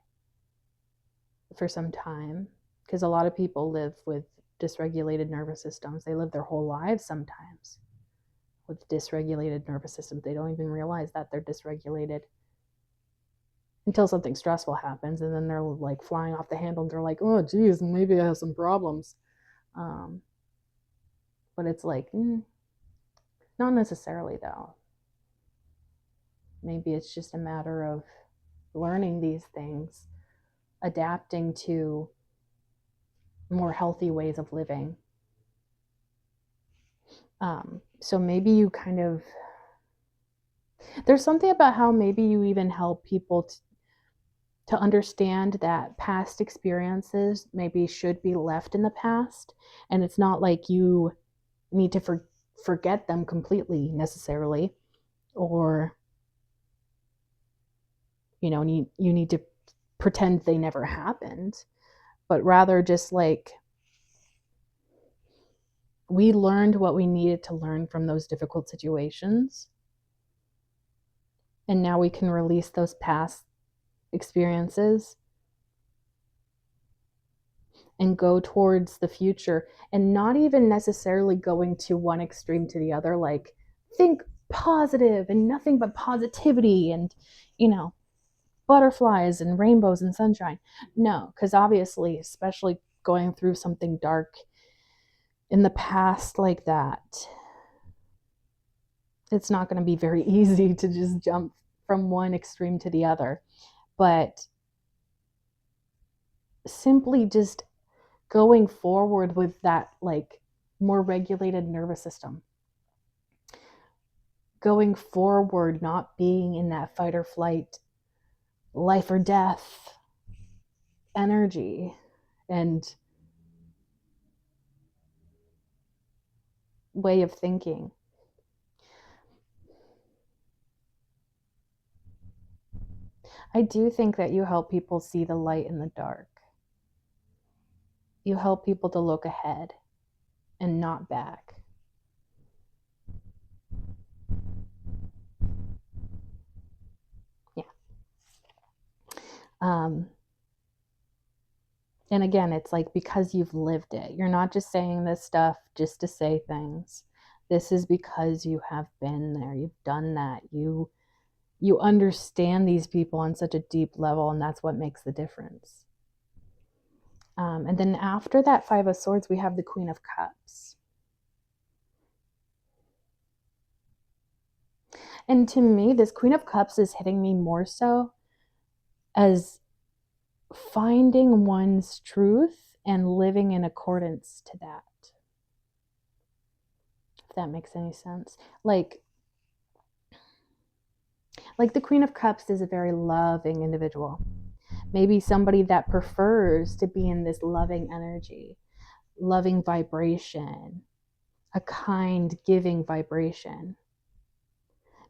for some time. Because a lot of people live with dysregulated nervous systems, they live their whole lives sometimes. with dysregulated nervous systems. They don't even realize that they're dysregulated until something stressful happens, and then they're like flying off the handle and they're like, oh geez, maybe I have some problems. But it's like, not necessarily though. Maybe it's just a matter of learning these things, adapting to more healthy ways of living. So maybe you kind of, there's something about how maybe you even help people to understand that past experiences maybe should be left in the past. And it's not like you need to forget them completely necessarily, or you need to pretend they never happened, but rather just like, we learned what we needed to learn from those difficult situations, and now we can release those past experiences and go towards the future, and not even necessarily going to one extreme to the other, like think positive and nothing but positivity and butterflies and rainbows and sunshine. No, because obviously, especially going through something dark in the past like that, it's not going to be very easy to just jump from one extreme to the other. But simply just going forward with that like more regulated nervous system, going forward, not being in that fight or flight, life or death energy and way of thinking. I do think that you help people see the light in the dark. You help people to look ahead and not back. Yeah. And again, it's like, because you've lived it. You're not just saying this stuff just to say things. This is because you have been there. You've done that. You understand these people on such a deep level, and that's what makes the difference. And then after that Five of Swords, we have the Queen of Cups. And to me, this Queen of Cups is hitting me more so as finding one's truth and living in accordance to that. If that makes any sense. Like the Queen of Cups is a very loving individual. Maybe somebody that prefers to be in this loving energy, loving vibration, a kind, giving vibration.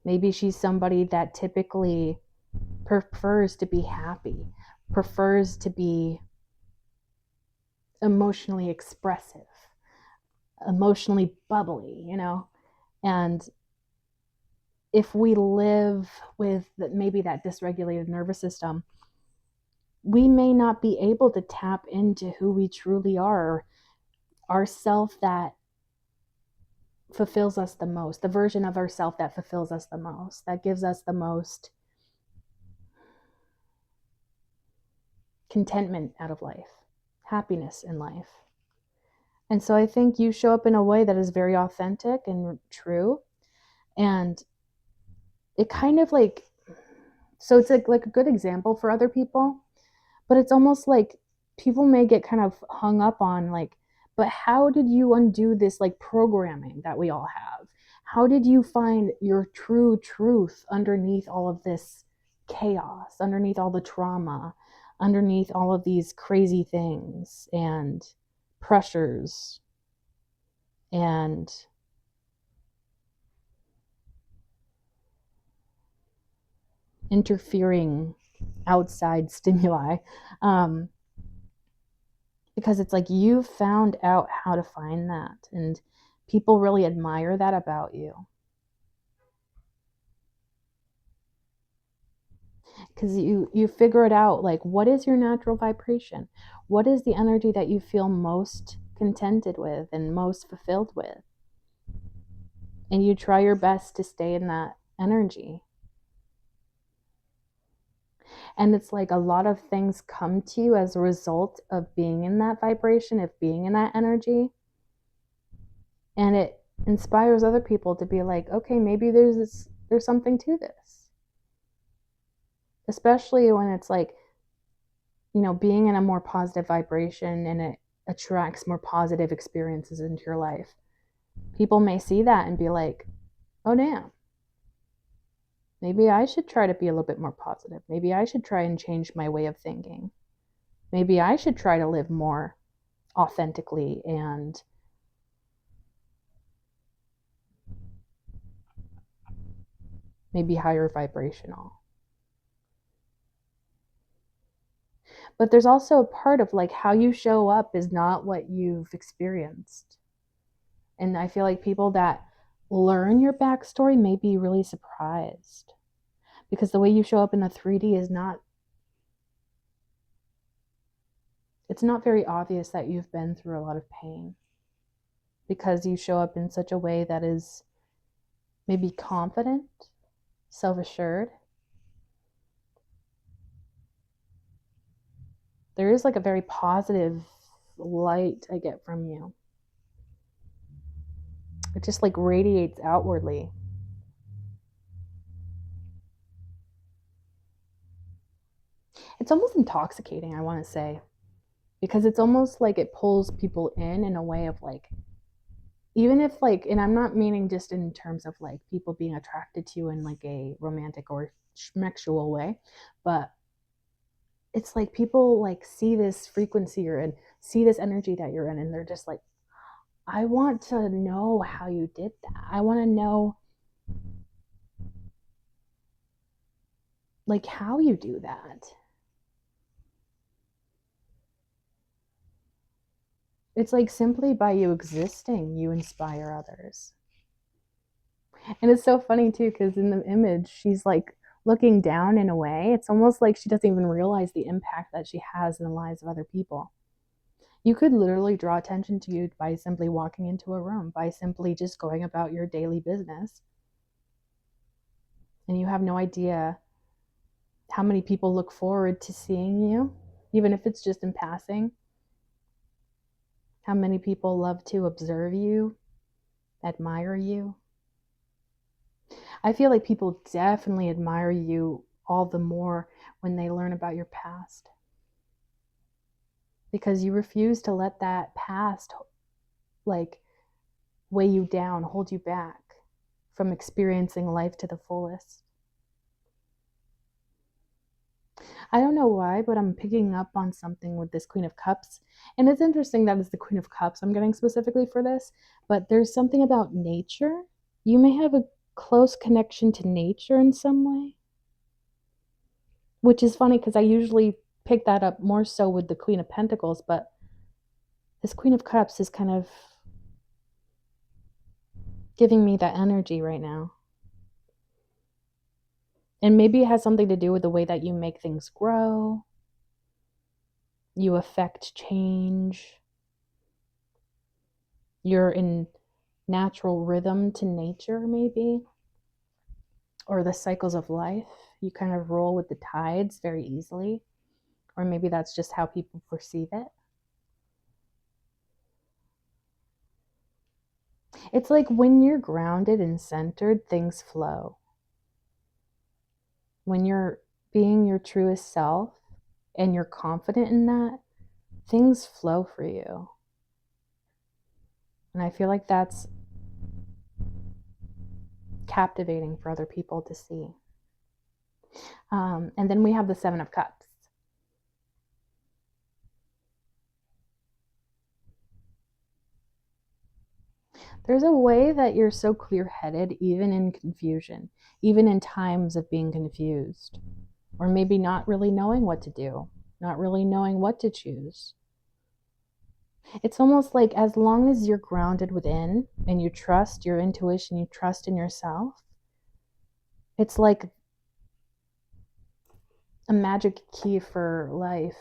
Maybe she's somebody that typically prefers to be happy, prefers to be emotionally expressive, emotionally bubbly, And if we live with maybe that dysregulated nervous system, we may not be able to tap into who we truly are, our self that fulfills us the most, the version of ourself that fulfills us the most, that gives us the most contentment out of life, happiness in life. And so I think you show up in a way that is very authentic and true. And it kind of like, so it's like a good example for other people, but it's almost like people may get kind of hung up on like, but how did you undo this like programming that we all have? How did you find your true truth underneath all of this chaos, underneath all the trauma, underneath all of these crazy things and pressures and interfering outside stimuli? Because it's like you found out how to find that, and people really admire that about you. Because you figure it out, like, what is your natural vibration? What is the energy that you feel most contented with and most fulfilled with? and you try your best to stay in that energy. And it's like a lot of things come to you as a result of being in that vibration, of being in that energy. And it inspires other people to be like, okay, maybe there's something to this. Especially when it's like, being in a more positive vibration, and it attracts more positive experiences into your life. People may see that and be like, oh, damn, maybe I should try to be a little bit more positive. Maybe I should try and change my way of thinking. Maybe I should try to live more authentically and maybe higher vibrational. But there's also a part of like how you show up is not what you've experienced. And I feel like people that learn your backstory may be really surprised, because the way you show up in the 3D is not, it's not very obvious that you've been through a lot of pain, because you show up in such a way that is maybe confident, self-assured. There is like a very positive light I get from you. It just like radiates outwardly. It's almost intoxicating, I want to say, because it's almost like it pulls people in a way of like, even if like, and I'm not meaning just in terms of like people being attracted to you in like a romantic or sexual way, but it's like people like see this frequency you're in, see this energy that you're in, and they're just like, I want to know how you did that. I want to know like how you do that. It's like simply by you existing, you inspire others. And it's so funny too, because in the image, she's like looking down in a way. It's almost like she doesn't even realize the impact that she has in the lives of other people. You could literally draw attention to you by simply walking into a room, by simply just going about your daily business. And you have no idea how many people look forward to seeing you, even if it's just in passing. How many people love to observe you, admire you. I feel like people definitely admire you all the more when they learn about your past, because you refuse to let that past like weigh you down, hold you back from experiencing life to the fullest. I don't know why, but I'm picking up on something with this Queen of Cups. And it's interesting that it's the Queen of Cups I'm getting specifically for this, but there's something about nature. You may have a close connection to nature in some way, which is funny because I usually pick that up more so with the Queen of Pentacles, but this Queen of Cups is kind of giving me that energy right now. And maybe it has something to do with the way that you make things grow, you affect change, you're in natural rhythm to nature, maybe, or the cycles of life. You kind of roll with the tides very easily, or maybe that's just how people perceive it. It's like when you're grounded and centered, things flow. When you're being your truest self and you're confident in that, things flow for you. And I feel like that's captivating for other people to see. And then we have the Seven of Cups. There's a way that you're so clear-headed, even in confusion, even in times of being confused, or maybe not really knowing what to do, not really knowing what to choose. It's almost like as long as you're grounded within and you trust your intuition, you trust in yourself, it's like a magic key for life,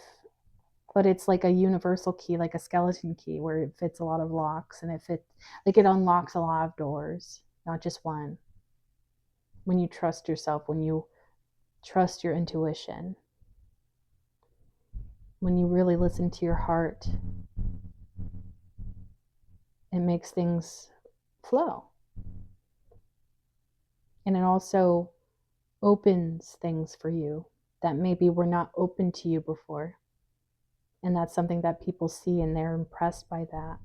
but it's like a universal key, like a skeleton key, where it fits a lot of locks, and it unlocks a lot of doors. not just one. When you trust yourself, when you trust your intuition, when you really listen to your heart, it makes things flow. And it also opens things for you that maybe were not open to you before. And that's something that people see and they're impressed by that.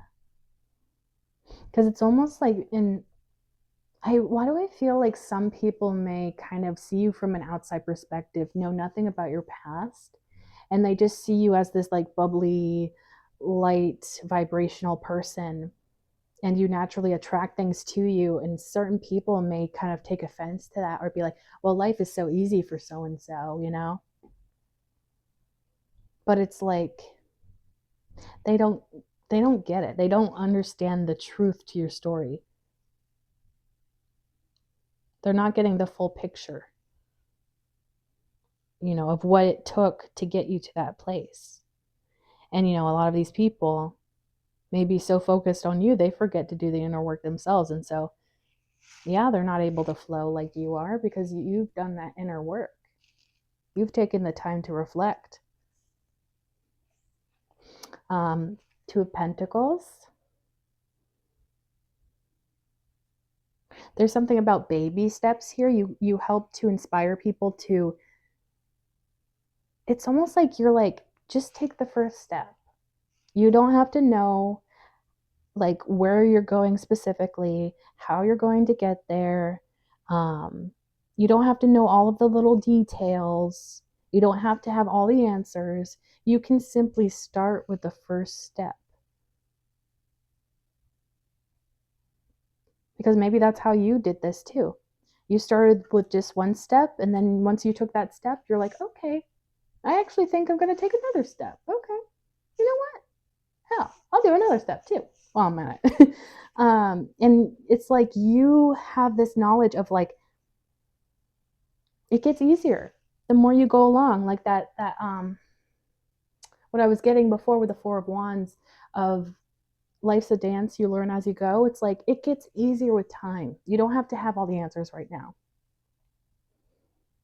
Because it's almost like why do I feel like some people may kind of see you from an outside perspective, know nothing about your past, and they just see you as this like bubbly, light, vibrational person, and you naturally attract things to you. And certain people may kind of take offense to that or be like, well, life is so easy for so and so, you know? But it's like they don't get it. They don't understand the truth to your story. They're not getting the full picture, you know, of what it took to get you to that place. And, you know, a lot of these people may be so focused on you, they forget to do the inner work themselves. And so, yeah, they're not able to flow like you are because you've done that inner work. You've taken the time to reflect. Two of Pentacles. There's something about baby steps here. You help to inspire people to, it's almost like you're like, just take the first step. You don't have to know like where you're going specifically, how you're going to get there. You don't have to know all of the little details. You don't have to have all the answers. You can simply start with the first step. Because maybe that's how you did this too. You started with just one step, and then once you took that step, you're like, okay, I actually think I'm going to take another step. Okay, you know what? Hell, I'll do another step too. Well, I'm not. And it's like you have this knowledge of like, it gets easier the more you go along. Like that what I was getting before with the Four of Wands of life's a dance, you learn as you go. It's like it gets easier with time. You don't have to have all the answers right now.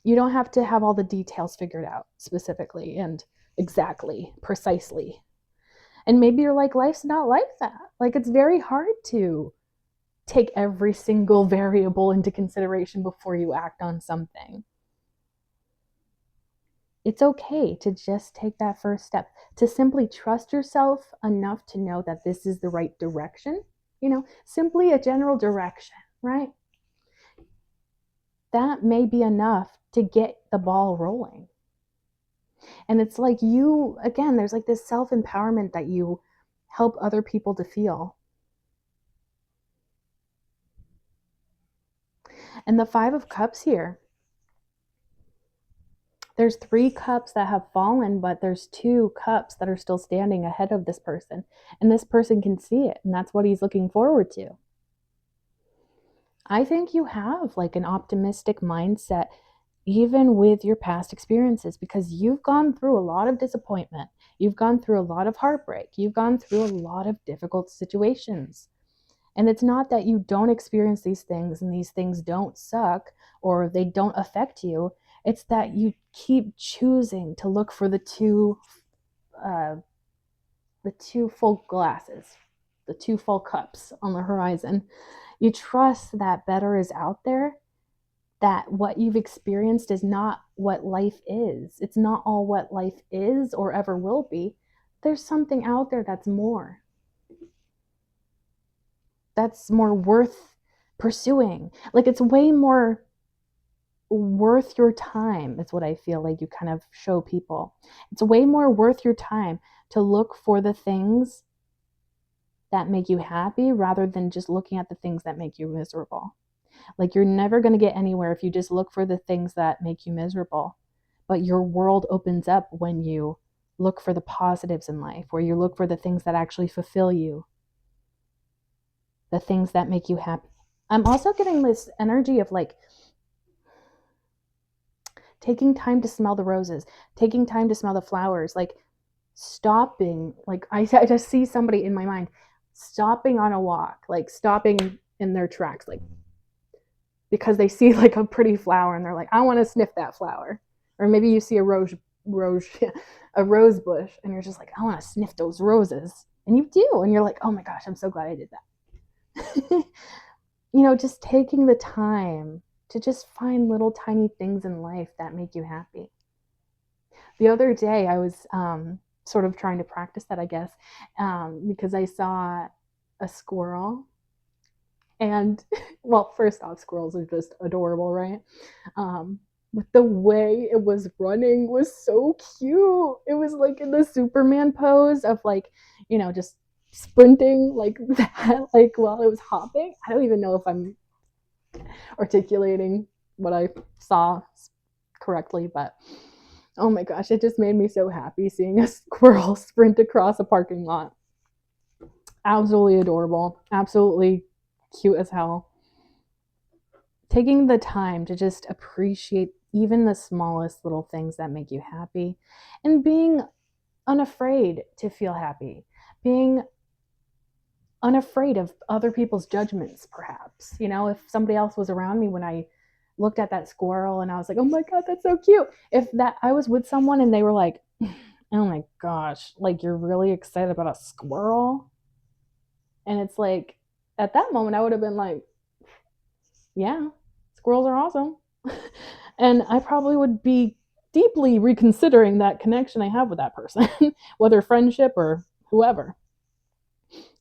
You don't have to have all the details figured out specifically and exactly, precisely. And maybe you're like, life's not like that. Like it's very hard to take every single variable into consideration before you act on something. It's okay to just take that first step, to simply trust yourself enough to know that this is the right direction, you know, simply a general direction, right? That may be enough to get the ball rolling. And it's like you, again, there's like this self-empowerment that you help other people to feel. And the Five of Cups here, there's 3 cups that have fallen, but there's 2 cups that are still standing ahead of this person. And this person can see it, and that's what he's looking forward to. I think you have like an optimistic mindset, even with your past experiences, because you've gone through a lot of disappointment. You've gone through a lot of heartbreak. You've gone through a lot of difficult situations. And it's not that you don't experience these things and these things don't suck or they don't affect you. It's that you keep choosing to look for the two full glasses, the 2 full cups on the horizon. You trust that better is out there, that what you've experienced is not what life is. It's not all what life is or ever will be. There's something out there that's more worth pursuing. Like it's way more worth your time. That's what I feel like you kind of show people. It's way more worth your time to look for the things that make you happy rather than just looking at the things that make you miserable. Like you're never going to get anywhere if you just look for the things that make you miserable. But your world opens up when you look for the positives in life, where you look for the things that actually fulfill you, the things that make you happy. I'm also getting this energy of like taking time to smell the roses, taking time to smell the flowers, like stopping. Like I just see somebody in my mind stopping on a walk, like stopping in their tracks, like because they see like a pretty flower and they're like, I want to sniff that flower. Or maybe you see a rose a rose bush and you're just like, I want to sniff those roses. And you do, and you're like, oh my gosh, I'm so glad I did that. Just taking the time to just find little tiny things in life that make you happy. The other day, I was sort of trying to practice that, I guess, because I saw a squirrel. And, well, first off, squirrels are just adorable, right? But the way it was running was so cute. It was like in the Superman pose of like, just sprinting like that, like while it was hopping. I don't even know if I'm articulating what I saw correctly, but oh my gosh, it just made me so happy seeing a squirrel sprint across a parking lot. Absolutely adorable. Absolutely cute as hell. Taking the time to just appreciate even the smallest little things that make you happy and being unafraid to feel happy. Being unafraid of other people's judgments, perhaps. If somebody else was around me when I looked at that squirrel and I was like, oh my God, that's so cute. If that I was with someone and they were like, oh my gosh, like you're really excited about a squirrel? And it's like, at that moment, I would have been like, yeah, squirrels are awesome. And I probably would be deeply reconsidering that connection I have with that person, whether friendship or whoever.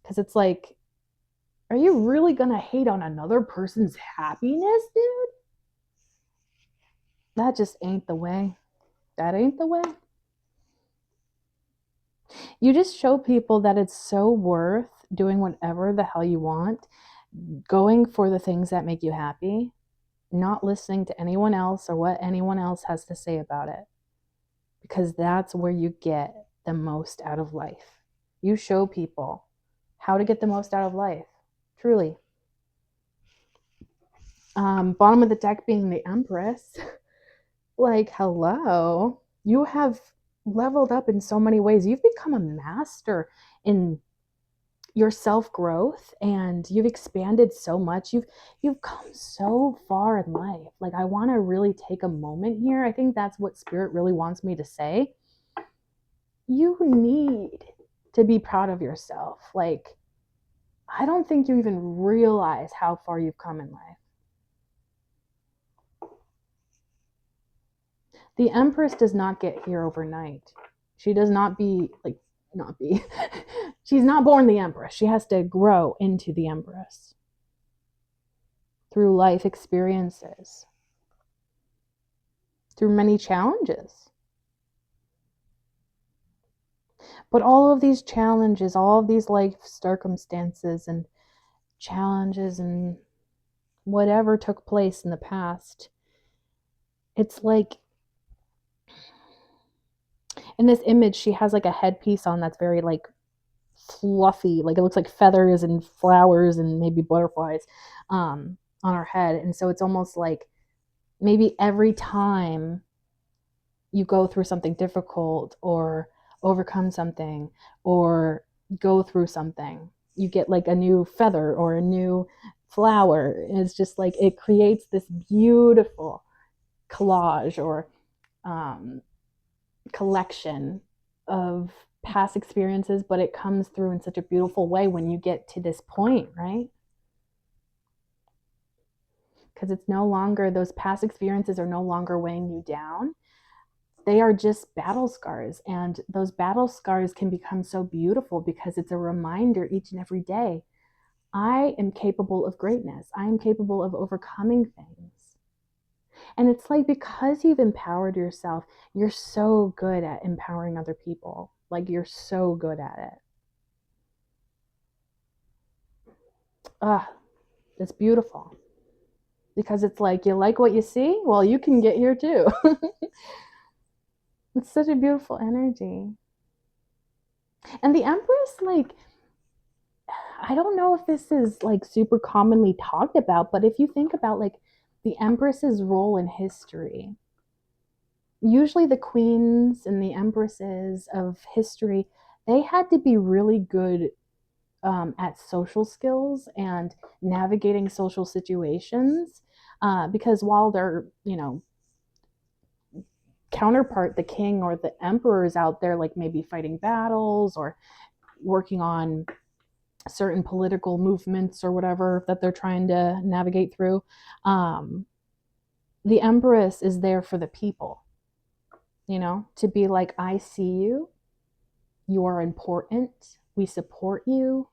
Because it's like, are you really going to hate on another person's happiness, dude? That just ain't the way. That ain't the way. You just show people that it's so worth doing whatever the hell you want, going for the things that make you happy, not listening to anyone else or what anyone else has to say about it. Because that's where you get the most out of life. You show people how to get the most out of life. Truly. Bottom of the deck being the Empress. Like, hello. You have leveled up in so many ways. You've become a master in your self-growth, and you've expanded so much. You've come so far in life. Like, I want to really take a moment here. I think that's what Spirit really wants me to say. You need to be proud of yourself. Like, I don't think you even realize how far you've come in life. The Empress does not get here overnight. She does not be, like, not be. She's not born the Empress. She has to grow into the Empress through life experiences, through many challenges. But all of these challenges, all of these life circumstances and challenges and whatever took place in the past, it's like, in this image, she has like a headpiece on that's very like fluffy, like it looks like feathers and flowers and maybe butterflies on her head. And so it's almost like maybe every time you go through something difficult or overcome something or go through something, you get like a new feather or a new flower. And it's just like it creates this beautiful collage or collection of past experiences, but it comes through in such a beautiful way when you get to this point, right? Because it's no longer, those past experiences are no longer weighing you down. They are just battle scars. And those battle scars can become so beautiful because it's a reminder each and every day, I am capable of greatness. I am capable of overcoming things. And it's like, because you've empowered yourself, you're so good at empowering other people. Like, you're so good at it. It's beautiful. Because it's like, you like what you see? Well, you can get here too. It's such a beautiful energy. And the Empress, like, I don't know if this is like super commonly talked about, but if you think about like the Empress's role in history, usually the queens and the empresses of history, they had to be really good at social skills and navigating social situations. because while their, counterpart, the king or the emperor, is out there like maybe fighting battles or working on certain political movements or whatever that they're trying to navigate through, the empress is there for the people, to be like, I see you, you are important, we support you.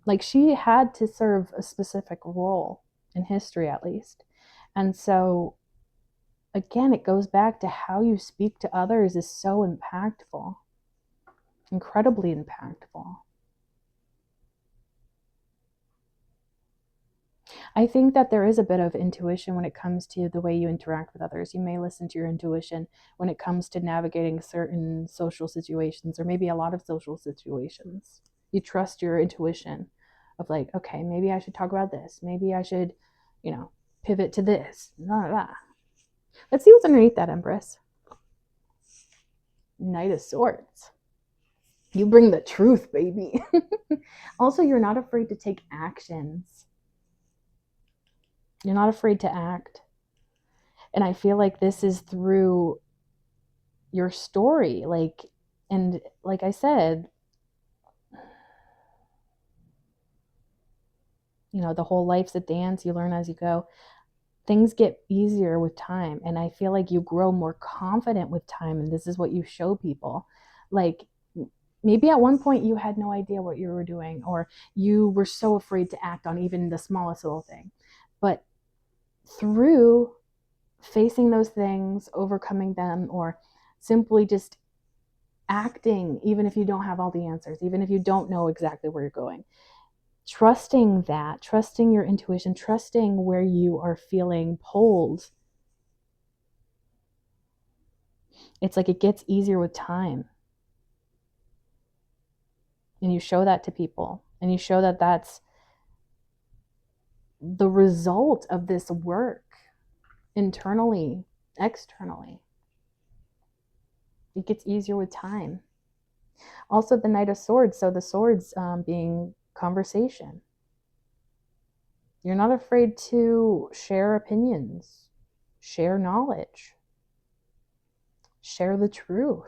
Like, she had to serve a specific role in history, at least. And so, again, it goes back to how you speak to others is so impactful, incredibly impactful. I think that there is a bit of intuition when it comes to the way you interact with others. You may listen to your intuition when it comes to navigating certain social situations, or maybe a lot of social situations. You trust your intuition of like, okay, maybe I should talk about this. Maybe I should, pivot to this. Blah, blah. Let's see what's underneath that, Empress. Knight of Swords. You bring the truth, baby. Also, you're not afraid to take actions. You're not afraid to act. And I feel like this is through your story. And like I said, the whole life's a dance. You learn as you go. Things get easier with time. And I feel like you grow more confident with time. And this is what you show people. Like, maybe at one point you had no idea what you were doing, or you were so afraid to act on even the smallest little thing. But through facing those things, overcoming them, or simply just acting, even if you don't have all the answers, even if you don't know exactly where you're going, trusting your intuition, trusting where you are feeling pulled, it's like it gets easier with time. And you show that to people, and you show that that's the result of this work, internally, externally. It gets easier with time. Also, the Knight of Swords. So the swords being conversation. You're not afraid to share opinions, share knowledge, share the truth.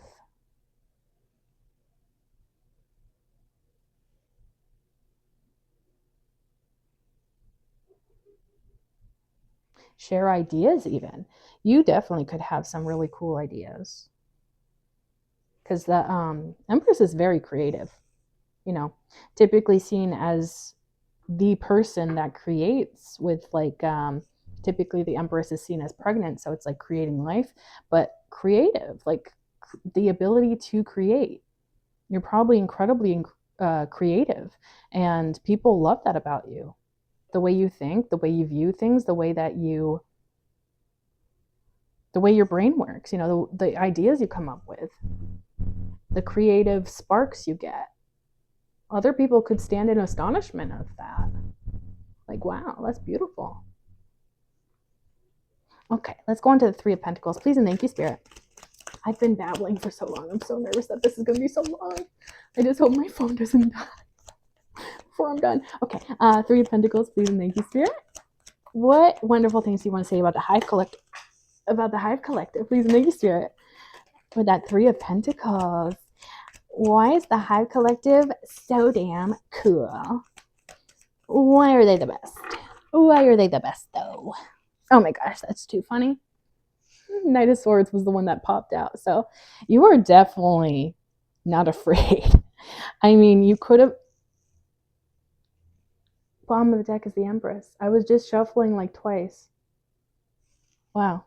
Share ideas even. You definitely could have some really cool ideas. Because the Empress is very creative, typically seen as the person that creates with typically the Empress is seen as pregnant, so it's like creating life, but creative, like the ability to create. You're probably incredibly creative, and people love that about you. The way you think, the way you view things, the way your brain works, the ideas you come up with, the creative sparks you get. Other people could stand in astonishment of that. Like, wow, that's beautiful. Okay, let's go on to the Three of Pentacles. Please and thank you, Spirit. I've been babbling for so long. I'm so nervous that this is going to be so long. I just hope my phone doesn't die before I'm done. Okay, Three of Pentacles. Please and thank you, Spirit. What wonderful things do you want to say about the Hive Collective? Please and thank you, Spirit. With that Three of Pentacles. Why is the Hive Collective so damn cool? Why are they the best? Why are they the best, though? Oh my gosh, that's too funny. Knight of Swords was the one that popped out. So you are definitely not afraid. I mean, you could have... Bottom of the deck is the Empress. I was just shuffling like twice. Wow.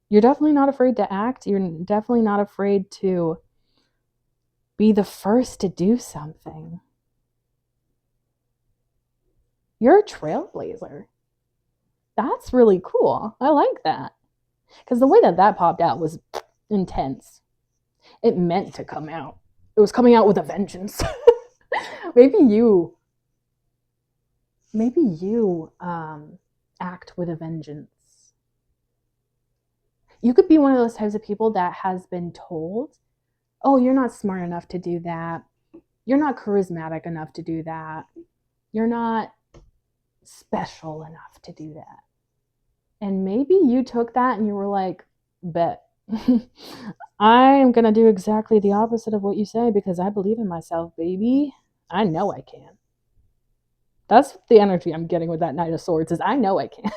You're definitely not afraid to act. You're definitely not afraid to be the first to do something. You're a trailblazer. That's really cool. I like that. Because the way that popped out was intense. It meant to come out. It was coming out with a vengeance. Maybe you act with a vengeance. You could be one of those types of people that has been told, oh, you're not smart enough to do that. You're not charismatic enough to do that. You're not special enough to do that. And maybe you took that and you were like, bet. I am going to do exactly the opposite of what you say because I believe in myself, baby. I know I can. That's the energy I'm getting with that Knight of Swords is I know I can.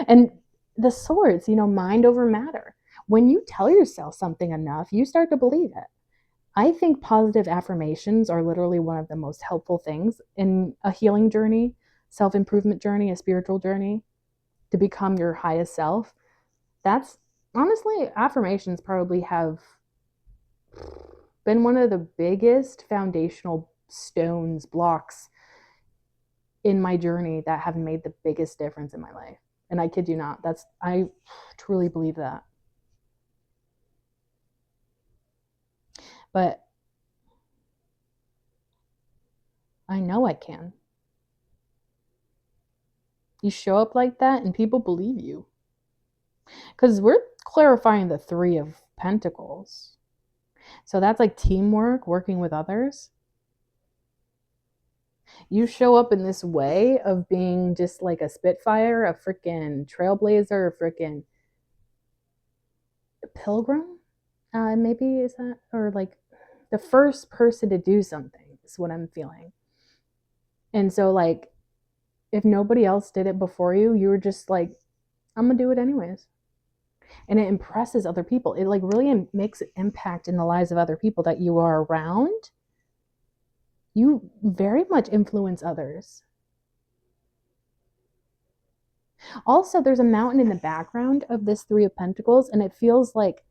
And the swords, mind over matter. When you tell yourself something enough, you start to believe it. I think positive affirmations are literally one of the most helpful things in a healing journey, self-improvement journey, a spiritual journey to become your highest self. That's honestly, affirmations probably have been one of the biggest foundational stones, blocks in my journey that have made the biggest difference in my life. And I kid you not, I truly believe that. But I know I can. You show up like that and people believe you. Because we're clarifying the Three of Pentacles. So that's like teamwork, working with others. You show up in this way of being just like a Spitfire, a freaking trailblazer, a freaking pilgrim. Maybe is that, or like the first person to do something is what I'm feeling. And so, like, if nobody else did it before you, you were just like, I'm gonna do it anyways. And it impresses other people. It like really makes an impact in the lives of other people that you are around. You very much influence others. Also, there's a mountain in the background of this Three of Pentacles, and it feels like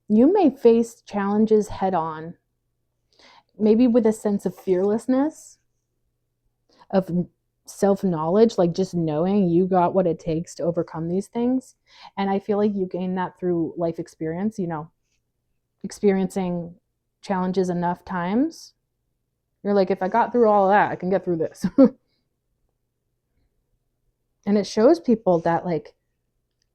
you may face challenges head on, maybe with a sense of fearlessness, of self-knowledge, like just knowing you got what it takes to overcome these things. And I feel like you gain that through life experience, experiencing challenges enough times. You're like, if I got through all of that, I can get through this. And it shows people that, like,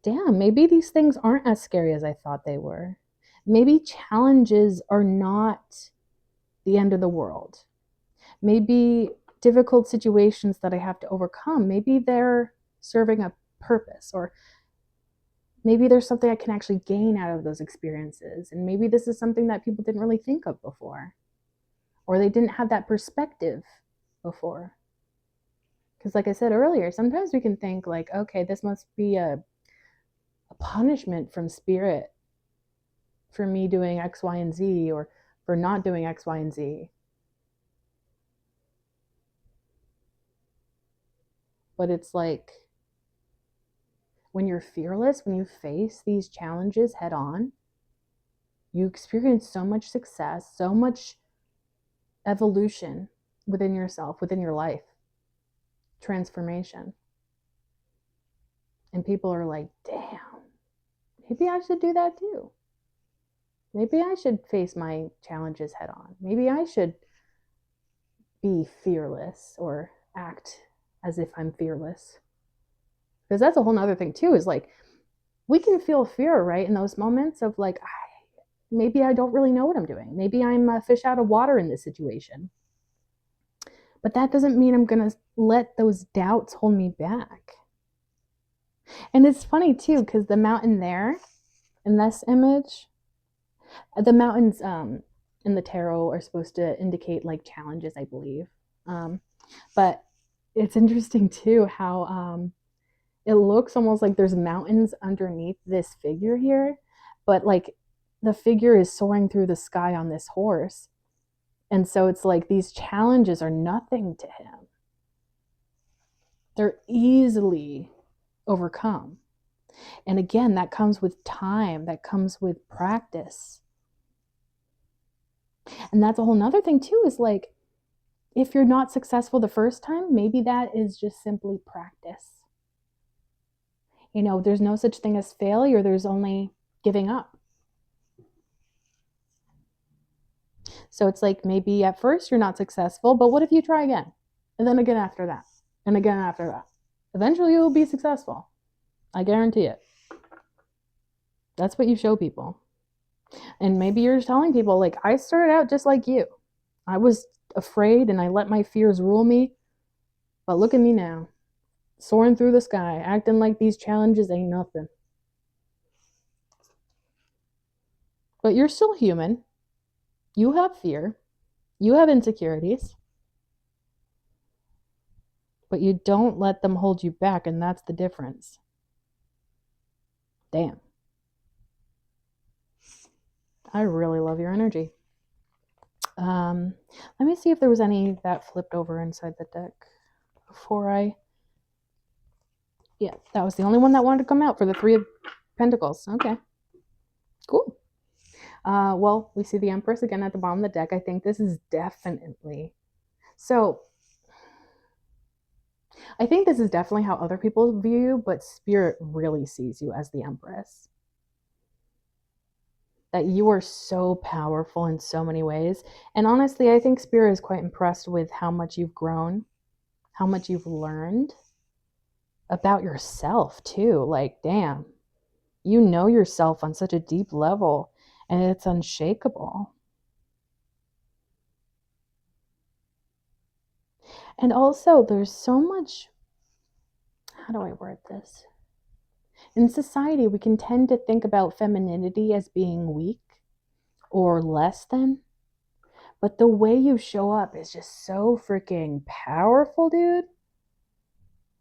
damn, maybe these things aren't as scary as I thought they were. Maybe challenges are not the end of the world. Maybe difficult situations that I have to overcome, maybe they're serving a purpose, or maybe there's something I can actually gain out of those experiences. And maybe this is something that people didn't really think of before, or they didn't have that perspective before. Because like I said earlier, sometimes we can think like, okay, this must be a punishment from spirit for me doing X, Y, and Z, or for not doing X, Y, and Z. But it's like, when you're fearless, when you face these challenges head on, you experience so much success, so much evolution within yourself, within your life, transformation. And people are like, damn, maybe I should do that too. Maybe I should face my challenges head on. Maybe I should be fearless or act as if I'm fearless. Because that's a whole nother thing too, is like, we can feel fear, right? In those moments of like, maybe I don't really know what I'm doing. Maybe I'm a fish out of water in this situation. But that doesn't mean I'm going to let those doubts hold me back. And it's funny too, because the mountain there in this image, the mountains in the tarot are supposed to indicate like challenges, I believe. But it's interesting too how it looks almost like there's mountains underneath this figure here, but like the figure is soaring through the sky on this horse. And so it's like these challenges are nothing to him. They're easily overcome. And again, that comes with time, that comes with practice. And that's a whole nother thing too, is like, if you're not successful the first time, maybe that is just simply practice. There's no such thing as failure, there's only giving up. So it's like, maybe at first you're not successful, but what if you try again? And then again after that, and again after that. Eventually you'll be successful. I guarantee it. That's what you show people. And maybe you're telling people, like, I started out just like you. I was afraid and I let my fears rule me. But look at me now, soaring through the sky, acting like these challenges ain't nothing. But you're still human. You have fear. You have insecurities. But you don't let them hold you back, and that's the difference. Damn. I really love your energy. Let me see if there was any that flipped over inside the deck before I... Yeah, that was the only one that wanted to come out for the Three of Pentacles. Okay, cool. Well, we see the Empress again at the bottom of the deck. I think this is definitely... So, I think this is definitely how other people view you, but Spirit really sees you as the Empress. That you are so powerful in so many ways. And honestly, I think Spirit is quite impressed with how much you've grown, how much you've learned about yourself too. Like, damn, you know yourself on such a deep level, and it's unshakable. And also, there's so much, how do I word this? In society, we can tend to think about femininity as being weak or less than. But the way you show up is just so freaking powerful, dude.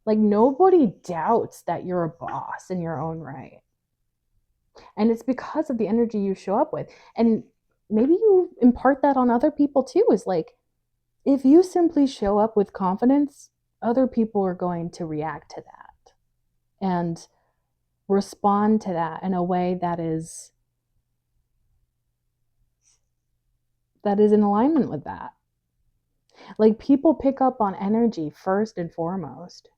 Like, nobody doubts that you're a boss in your own right. And it's because of the energy you show up with. And maybe you impart that on other people too, is like, if you simply show up with confidence, other people are going to react to that and respond to that in a way that is in alignment with that. Like, people pick up on energy first and foremost.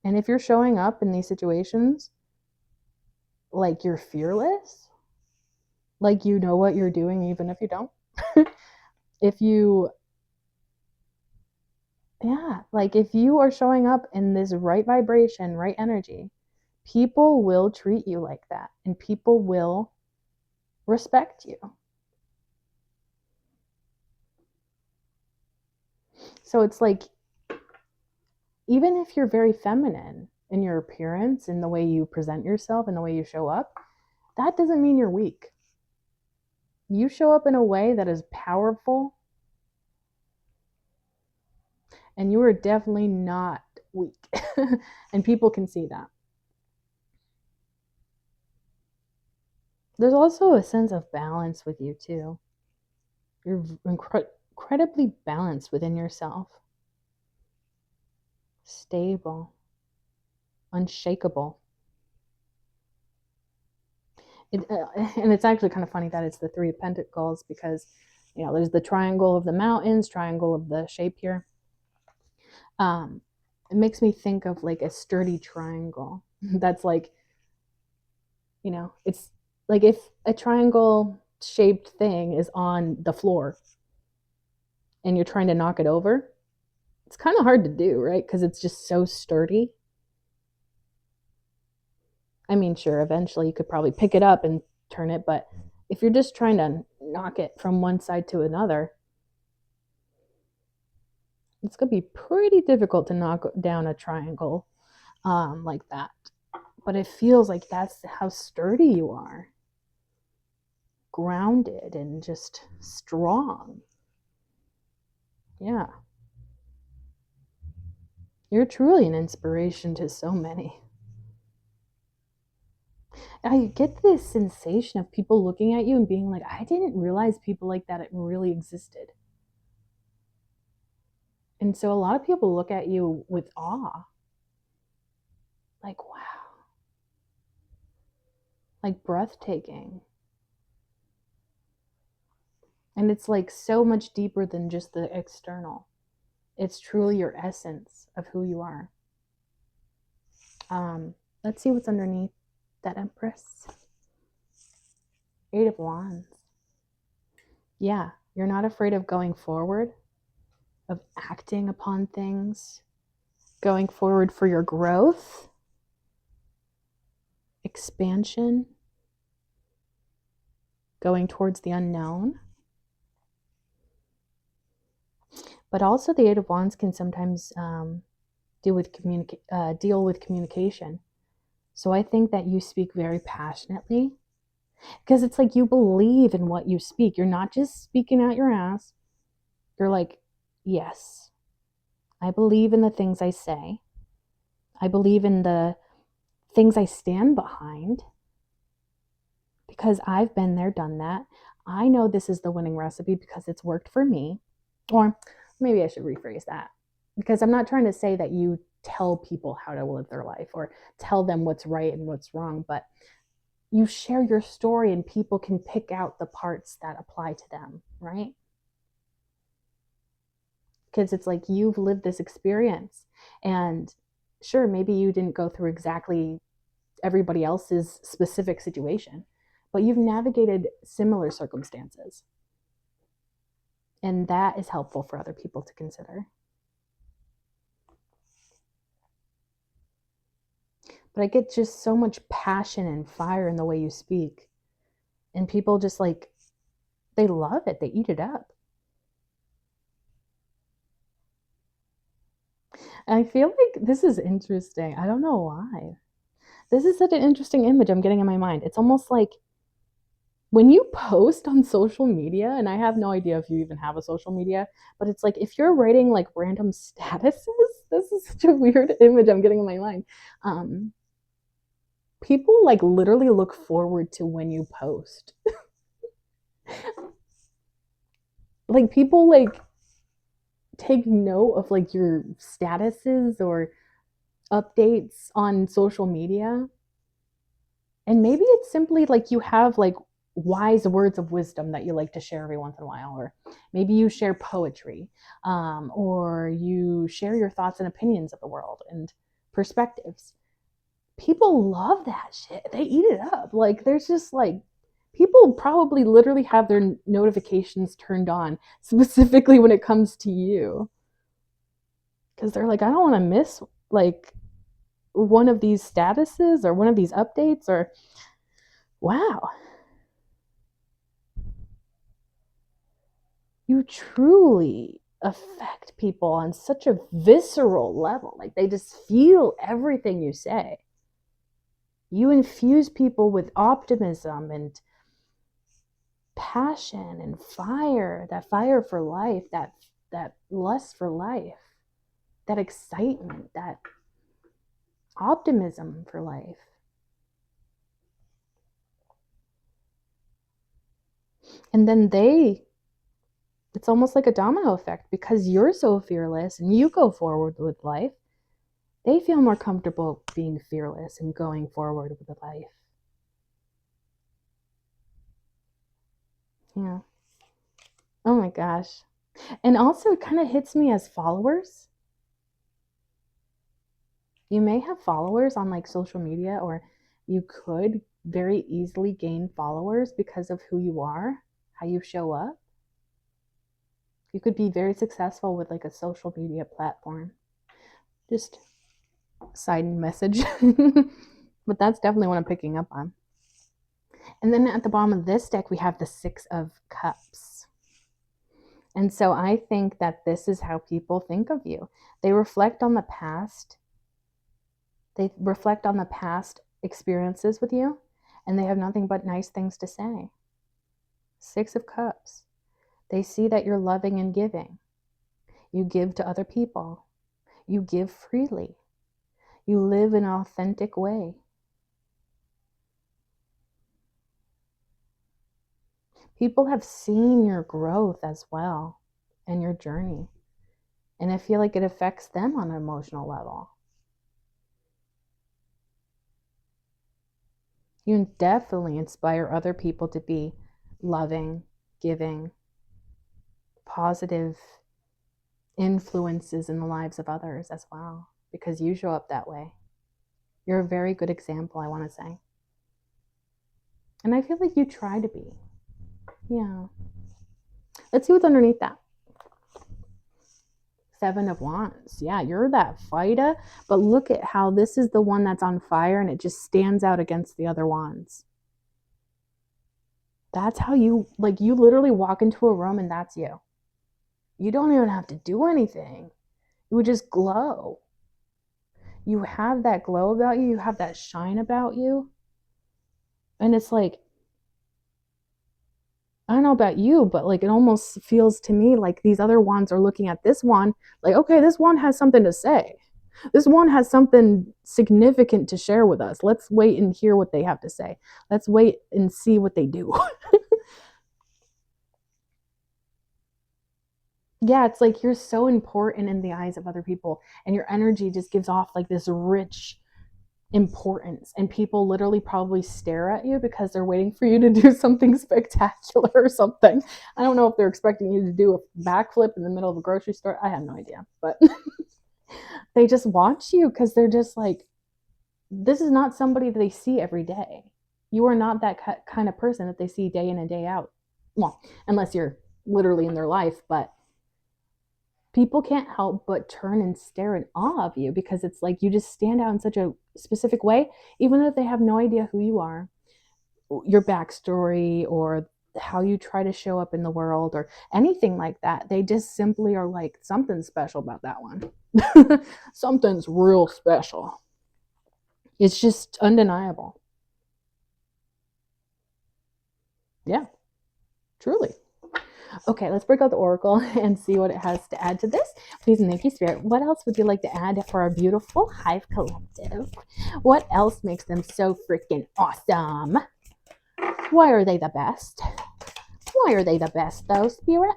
And if you're showing up in these situations like you're fearless, like you know what you're doing even if you don't, if you if you are showing up in this right vibration, right energy, people will treat you like that, and people will respect you. So it's like, even if you're very feminine in your appearance, in the way you present yourself, in the way you show up, that doesn't mean you're weak. You show up in a way that is powerful, and you are definitely not weak. And people can see that. There's also a sense of balance with you too. You're incredibly balanced within yourself. Stable, unshakable. And it's actually kind of funny that it's the Three of Pentacles, because there's the triangle of the mountains, triangle of the shape here. It makes me think of like a sturdy triangle. That's like, it's like if a triangle shaped thing is on the floor and you're trying to knock it over, it's kind of hard to do, right? Because it's just so sturdy. I mean, sure, eventually you could probably pick it up and turn it, but if you're just trying to knock it from one side to another, it's going to be pretty difficult to knock down a triangle like that. But it feels like that's how sturdy you are. Grounded and just strong. Yeah. You're truly an inspiration to so many. I get this sensation of people looking at you and being like, I didn't realize people like that really existed. And so a lot of people look at you with awe. Like, wow. Like, breathtaking. And it's like so much deeper than just the external. It's truly your essence of who you are. Let's see what's underneath that Empress. Eight of Wands. Yeah, you're not afraid of going forward, of acting upon things, going forward for your growth, expansion, going towards the unknown. But also the Eight of Wands can sometimes deal with communication. So I think that you speak very passionately because it's like you believe in what you speak. You're not just speaking out your ass. You're like, yes, I believe in the things I say. I believe in the things I stand behind because I've been there, done that. I know this is the winning recipe because it's worked for me. Or maybe I should rephrase that because I'm not trying to say that you tell people how to live their life or tell them what's right and what's wrong, but you share your story and people can pick out the parts that apply to them, right? Because it's like you've lived this experience and sure, maybe you didn't go through exactly everybody else's specific situation, but you've navigated similar circumstances. And that is helpful for other people to consider. But I get just so much passion and fire in the way you speak. And people just like, they love it. They eat it up. And I feel like this is interesting. I don't know why. This is such an interesting image I'm getting in my mind. It's almost like when you post on social media, and I have no idea if you even have a social media, but it's like if you're writing like random statuses, this is such a weird image I'm getting in my mind. People like literally look forward to when you post. Like people like take note of like your statuses or updates on social media. And maybe it's simply like you have like wise words of wisdom that you like to share every once in a while, or maybe you share poetry, or you share your thoughts and opinions of the world and perspectives. People love that shit. They eat it up. Like there's just like people probably literally have their notifications turned on specifically when it comes to you because they're like, I don't want to miss like one of these statuses or one of these updates or wow. You truly affect people on such a visceral level. Like they just feel everything you say. You infuse people with optimism and passion and fire, that fire for life, that lust for life, that excitement, that optimism for life. And then it's almost like a domino effect because you're so fearless and you go forward with life. They feel more comfortable being fearless and going forward with life. Yeah. Oh my gosh. And also, it kind of hits me as followers. You may have followers on like social media, or you could very easily gain followers because of who you are, how you show up. You could be very successful with like a social media platform. Just side message. But that's definitely what I'm picking up on. And then at the bottom of this deck, we have the Six of Cups. And so I think that this is how people think of you. They reflect on the past. They reflect on the past experiences with you, and they have nothing but nice things to say. Six of Cups. They see that you're loving and giving. You give to other people. You give freely. You live in an authentic way. People have seen your growth as well and your journey. And I feel like it affects them on an emotional level. You definitely inspire other people to be loving, giving, positive influences in the lives of others as well, because you show up that way. You're a very good example, I want to say. And I feel like you try to be. Yeah. Let's see what's underneath that. Seven of Wands. Yeah, you're that fighter, but look at how this is the one that's on fire and it just stands out against the other wands. That's how you, like, you literally walk into a room and that's you. You don't even have to do anything. You would just glow. You have that glow about you. You have that shine about you. And it's like, I don't know about you, but like it almost feels to me like these other wands are looking at this wand like, okay, this wand has something to say. This wand has something significant to share with us. Let's wait and hear what they have to say. Let's wait and see what they do. Yeah, it's like you're so important in the eyes of other people, and your energy just gives off like this rich importance, and people literally probably stare at you because they're waiting for you to do something spectacular or something. I don't know if they're expecting you to do a backflip in the middle of a grocery store. I have no idea, but they just watch you because they're just like, this is not somebody that they see every day. You are not that kind of person that they see day in and day out. Well, unless you're literally in their life, but people can't help but turn and stare in awe of you because it's like you just stand out in such a specific way, even if they have no idea who you are, your backstory, or how you try to show up in the world, or anything like that. They just simply are like, something's special about that one. Something's real special. It's just undeniable. Yeah, truly. Okay, let's break out the oracle and see what it has to add to this. Please and thank you, Spirit. What else would you like to add for our beautiful Hive Collective? What else makes them so freaking awesome? Why are they the best? Why are they the best, though, Spirit?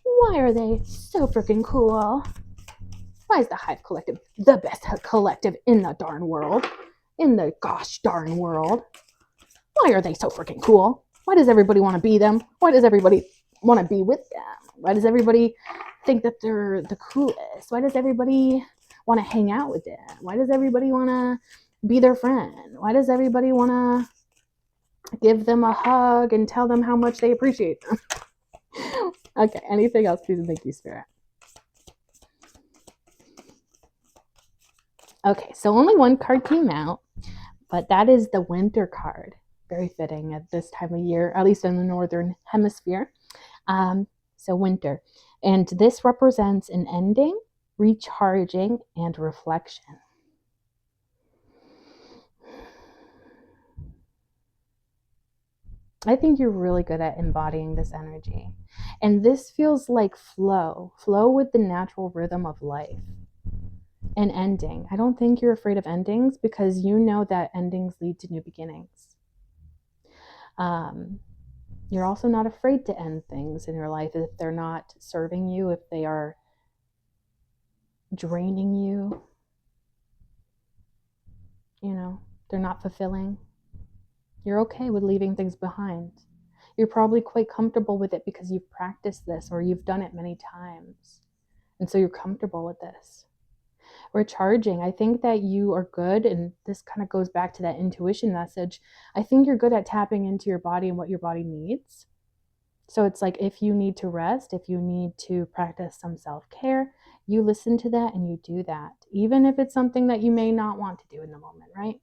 Why are they so freaking cool? Why is the Hive Collective the best collective in the darn world? In the gosh darn world? Why are they so freaking cool? Why does everybody want to be them? Why does everybody want to be with them? Why does everybody think that they're the coolest? Why does everybody want to hang out with them? Why does everybody want to be their friend? Why does everybody want to give them a hug and tell them how much they appreciate them? Okay, anything else, please and thank you, Spirit. Okay, so only one card came out, but that is the Winter card. Very fitting at this time of year, at least in the Northern Hemisphere. So winter. And this represents an ending, recharging, and reflection. I think you're really good at embodying this energy. And this feels like flow with the natural rhythm of life. An ending. I don't think you're afraid of endings because you know that endings lead to new beginnings. You're also not afraid to end things in your life if they're not serving you, if they are draining you, they're not fulfilling. You're okay with leaving things behind. You're probably quite comfortable with it because you've practiced this or you've done it many times. And so you're comfortable with this. Recharging. I think that you are good, and this kind of goes back to that intuition message. I think you're good at tapping into your body and what your body needs. So it's like if you need to rest, if you need to practice some self-care, you listen to that and you do that, even if it's something that you may not want to do in the moment, right?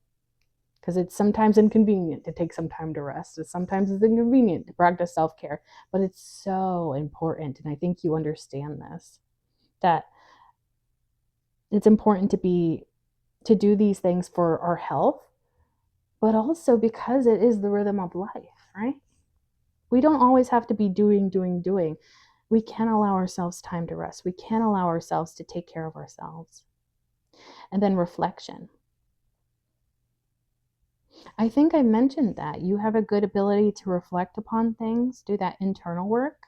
Because it's sometimes inconvenient to take some time to rest. Sometimes it's inconvenient to practice self-care, but it's so important. And I think you understand this, that it's important to do these things for our health, but also because it is the rhythm of life, right? We don't always have to be doing. We can allow ourselves time to rest. We can allow ourselves to take care of ourselves. And then reflection. I think I mentioned that you have a good ability to reflect upon things, do that internal work.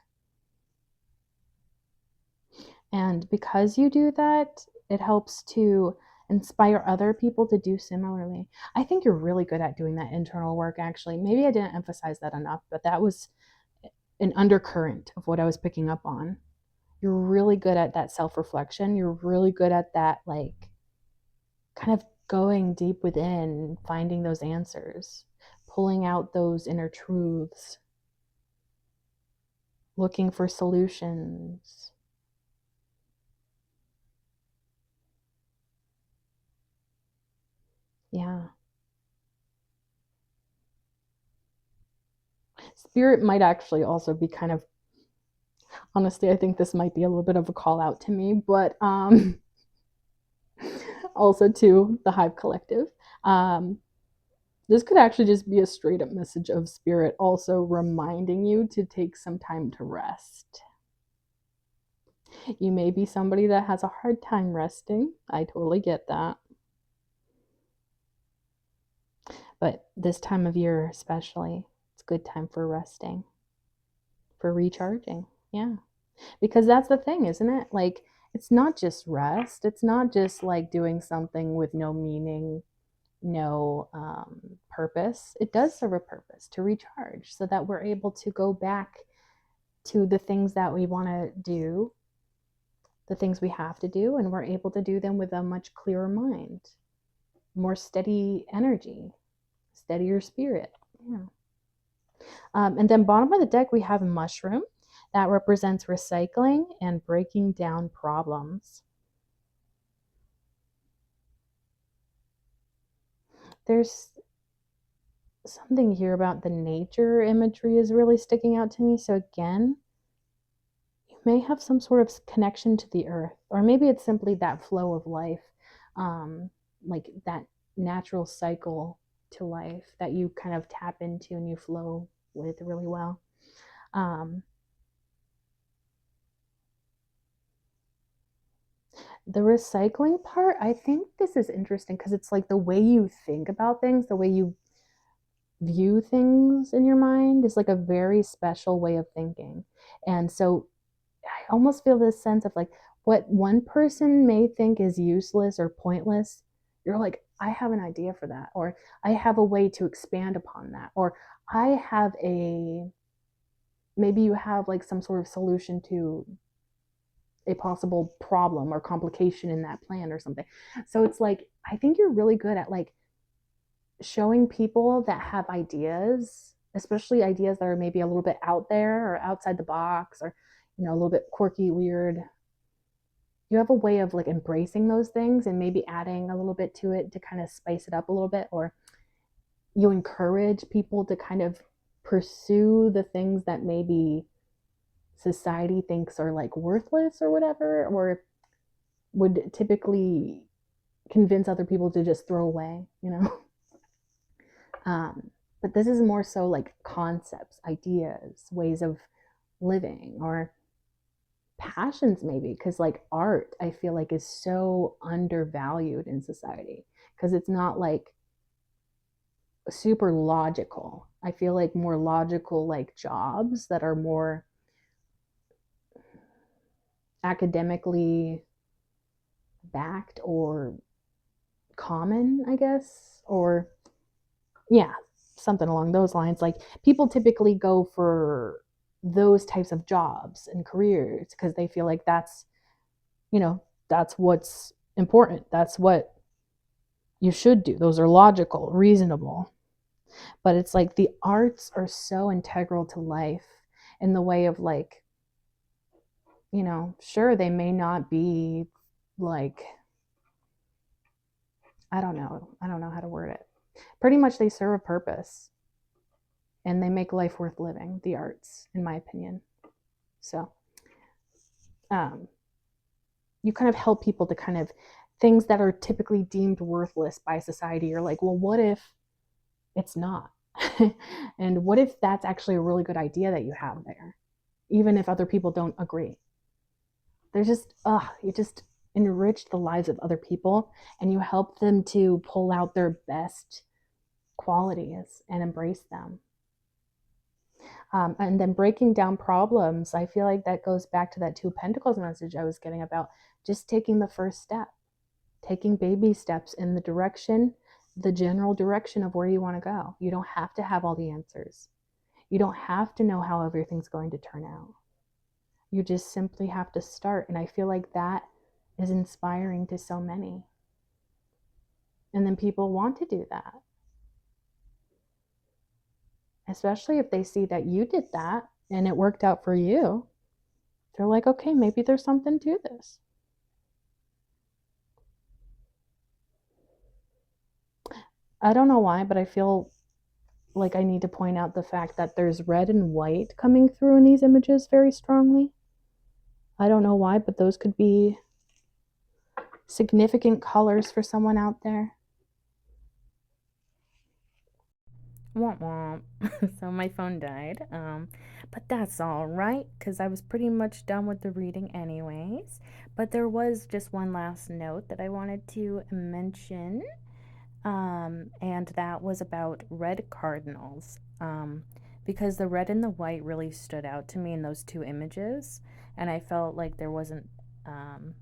And because you do that, it helps to inspire other people to do similarly. I think you're really good at doing that internal work, actually. Maybe I didn't emphasize that enough, but that was an undercurrent of what I was picking up on. You're really good at that self-reflection. You're really good at that, like, kind of going deep within, finding those answers, pulling out those inner truths, looking for solutions. Yeah. Spirit might actually also be kind of Honestly, I think this might be a little bit of a call out to me, but also to the Hive Collective. Um, this could actually just be a straight up message of spirit, also reminding you to take some time to rest. You may be somebody that has a hard time resting. I totally get that. But this time of year, especially, it's a good time for resting, for recharging. Yeah. Because that's the thing, isn't it? Like, it's not just rest, it's not just like doing something with no meaning, no purpose. It does serve a purpose to recharge so that we're able to go back to the things that we want to do, the things we have to do, and we're able to do them with a much clearer mind, more steady energy, steadier spirit. Yeah. And then bottom of the deck, we have a mushroom that represents recycling and breaking down problems. There's something here about the nature imagery is really sticking out to me. So again, you may have some sort of connection to the earth, or maybe it's simply that flow of life, like that natural cycle to life that you kind of tap into and you flow with really well. The recycling part, I think this is interesting because it's like the way you think about things, the way you view things in your mind is like a very special way of thinking. And so I almost feel this sense of like what one person may think is useless or pointless, you're like, I have an idea for that, or I have a way to expand upon that, or I have a, maybe you have like some sort of solution to a possible problem or complication in that plan or something. So it's like, I think you're really good at like showing people that have ideas, especially ideas that are maybe a little bit out there or outside the box or, a little bit quirky, weird. You have a way of like embracing those things and maybe adding a little bit to it to kind of spice it up a little bit, or you encourage people to kind of pursue the things that maybe society thinks are like worthless or whatever, or would typically convince other people to just throw away. But this is more so like concepts, ideas, ways of living, or passions maybe, because like art I feel like is so undervalued in society because it's not like super logical. I feel like more logical like jobs that are more academically backed or common, I guess, or yeah, something along those lines. Like people typically go for those types of jobs and careers because they feel like that's what's important. That's what you should do. Those are logical, reasonable. But it's like the arts are so integral to life in the way of like, sure, they may not be like, I don't know how to word it. Pretty much they serve a purpose and they make life worth living, the arts, in my opinion. So, um, you kind of help people to kind of things that are typically deemed worthless by society. You're like, well, what if it's not? And what if that's actually a really good idea that you have there, even if other people don't agree? They're just, you just enrich the lives of other people and you help them to pull out their best qualities and embrace them. And then breaking down problems, I feel like that goes back to that Two of Pentacles message I was getting about just taking the first step, taking baby steps in the general direction of where you want to go. You don't have to have all the answers. You don't have to know how everything's going to turn out. You just simply have to start. And I feel like that is inspiring to so many. And then people want to do that, especially if they see that you did that and it worked out for you. They're like, okay, maybe there's something to this. I don't know why, but I feel like I need to point out the fact that there's red and white coming through in these images very strongly. I don't know why, but those could be significant colors for someone out there. Womp womp. So my phone died. But that's all right, because I was pretty much done with the reading, anyways. But there was just one last note that I wanted to mention, and that was about red cardinals. Because the red and the white really stood out to me in those two images, and I felt like there wasn't, um,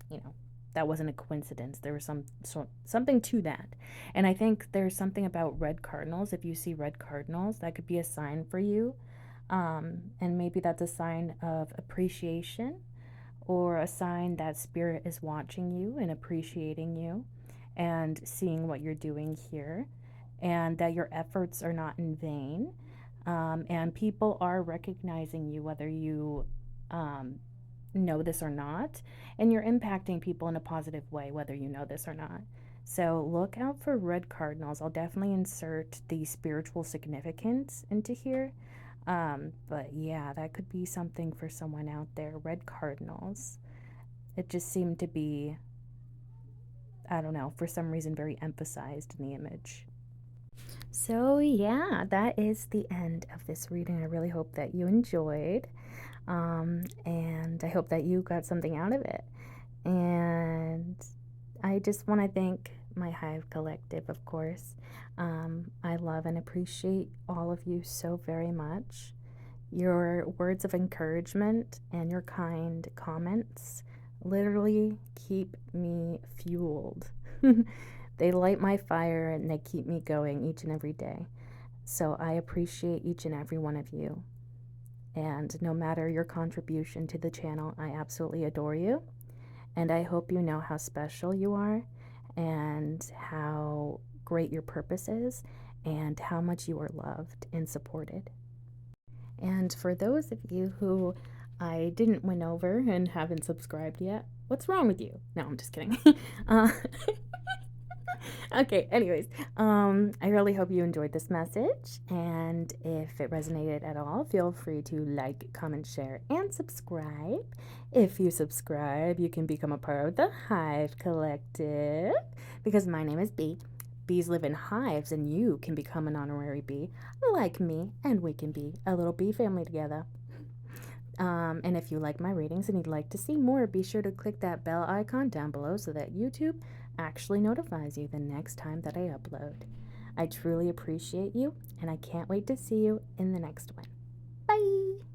you know, that wasn't a coincidence. There was something to that. And I think there's something about red cardinals. If you see red cardinals, that could be a sign for you. And maybe that's a sign of appreciation, or a sign that spirit is watching you and appreciating you and seeing what you're doing here, and that your efforts are not in vain. And people are recognizing you, whether you um, know this or not, and you're impacting people in a positive way, whether you know this or not. So look out for red cardinals. I'll definitely insert the spiritual significance into here. But yeah, that could be something for someone out there. Red cardinals. It just seemed to be, I don't know, for some reason very emphasized in the image. So, yeah, that is the end of this reading. I really hope that you enjoyed. And I hope that you got something out of it. And I just want to thank my Hive Collective, of course. I love and appreciate all of you so very much. Your words of encouragement and your kind comments literally keep me fueled. They light my fire and they keep me going each and every day. So I appreciate each and every one of you. And no matter your contribution to the channel, I absolutely adore you. And I hope you know how special you are, and how great your purpose is, and how much you are loved and supported. And for those of you who I didn't win over and haven't subscribed yet, what's wrong with you? No, I'm just kidding. uh, okay, anyways, I really hope you enjoyed this message, and if it resonated at all, feel free to like, comment, share, and subscribe. If you subscribe, you can become a part of the Hive Collective, because my name is Bee. Bees live in hives, and you can become an honorary bee like me, and we can be a little bee family together. And if you like my readings and you'd like to see more, be sure to click that bell icon down below so that YouTube actually notifies you the next time that I upload. I truly appreciate you, and I can't wait to see you in the next one. Bye!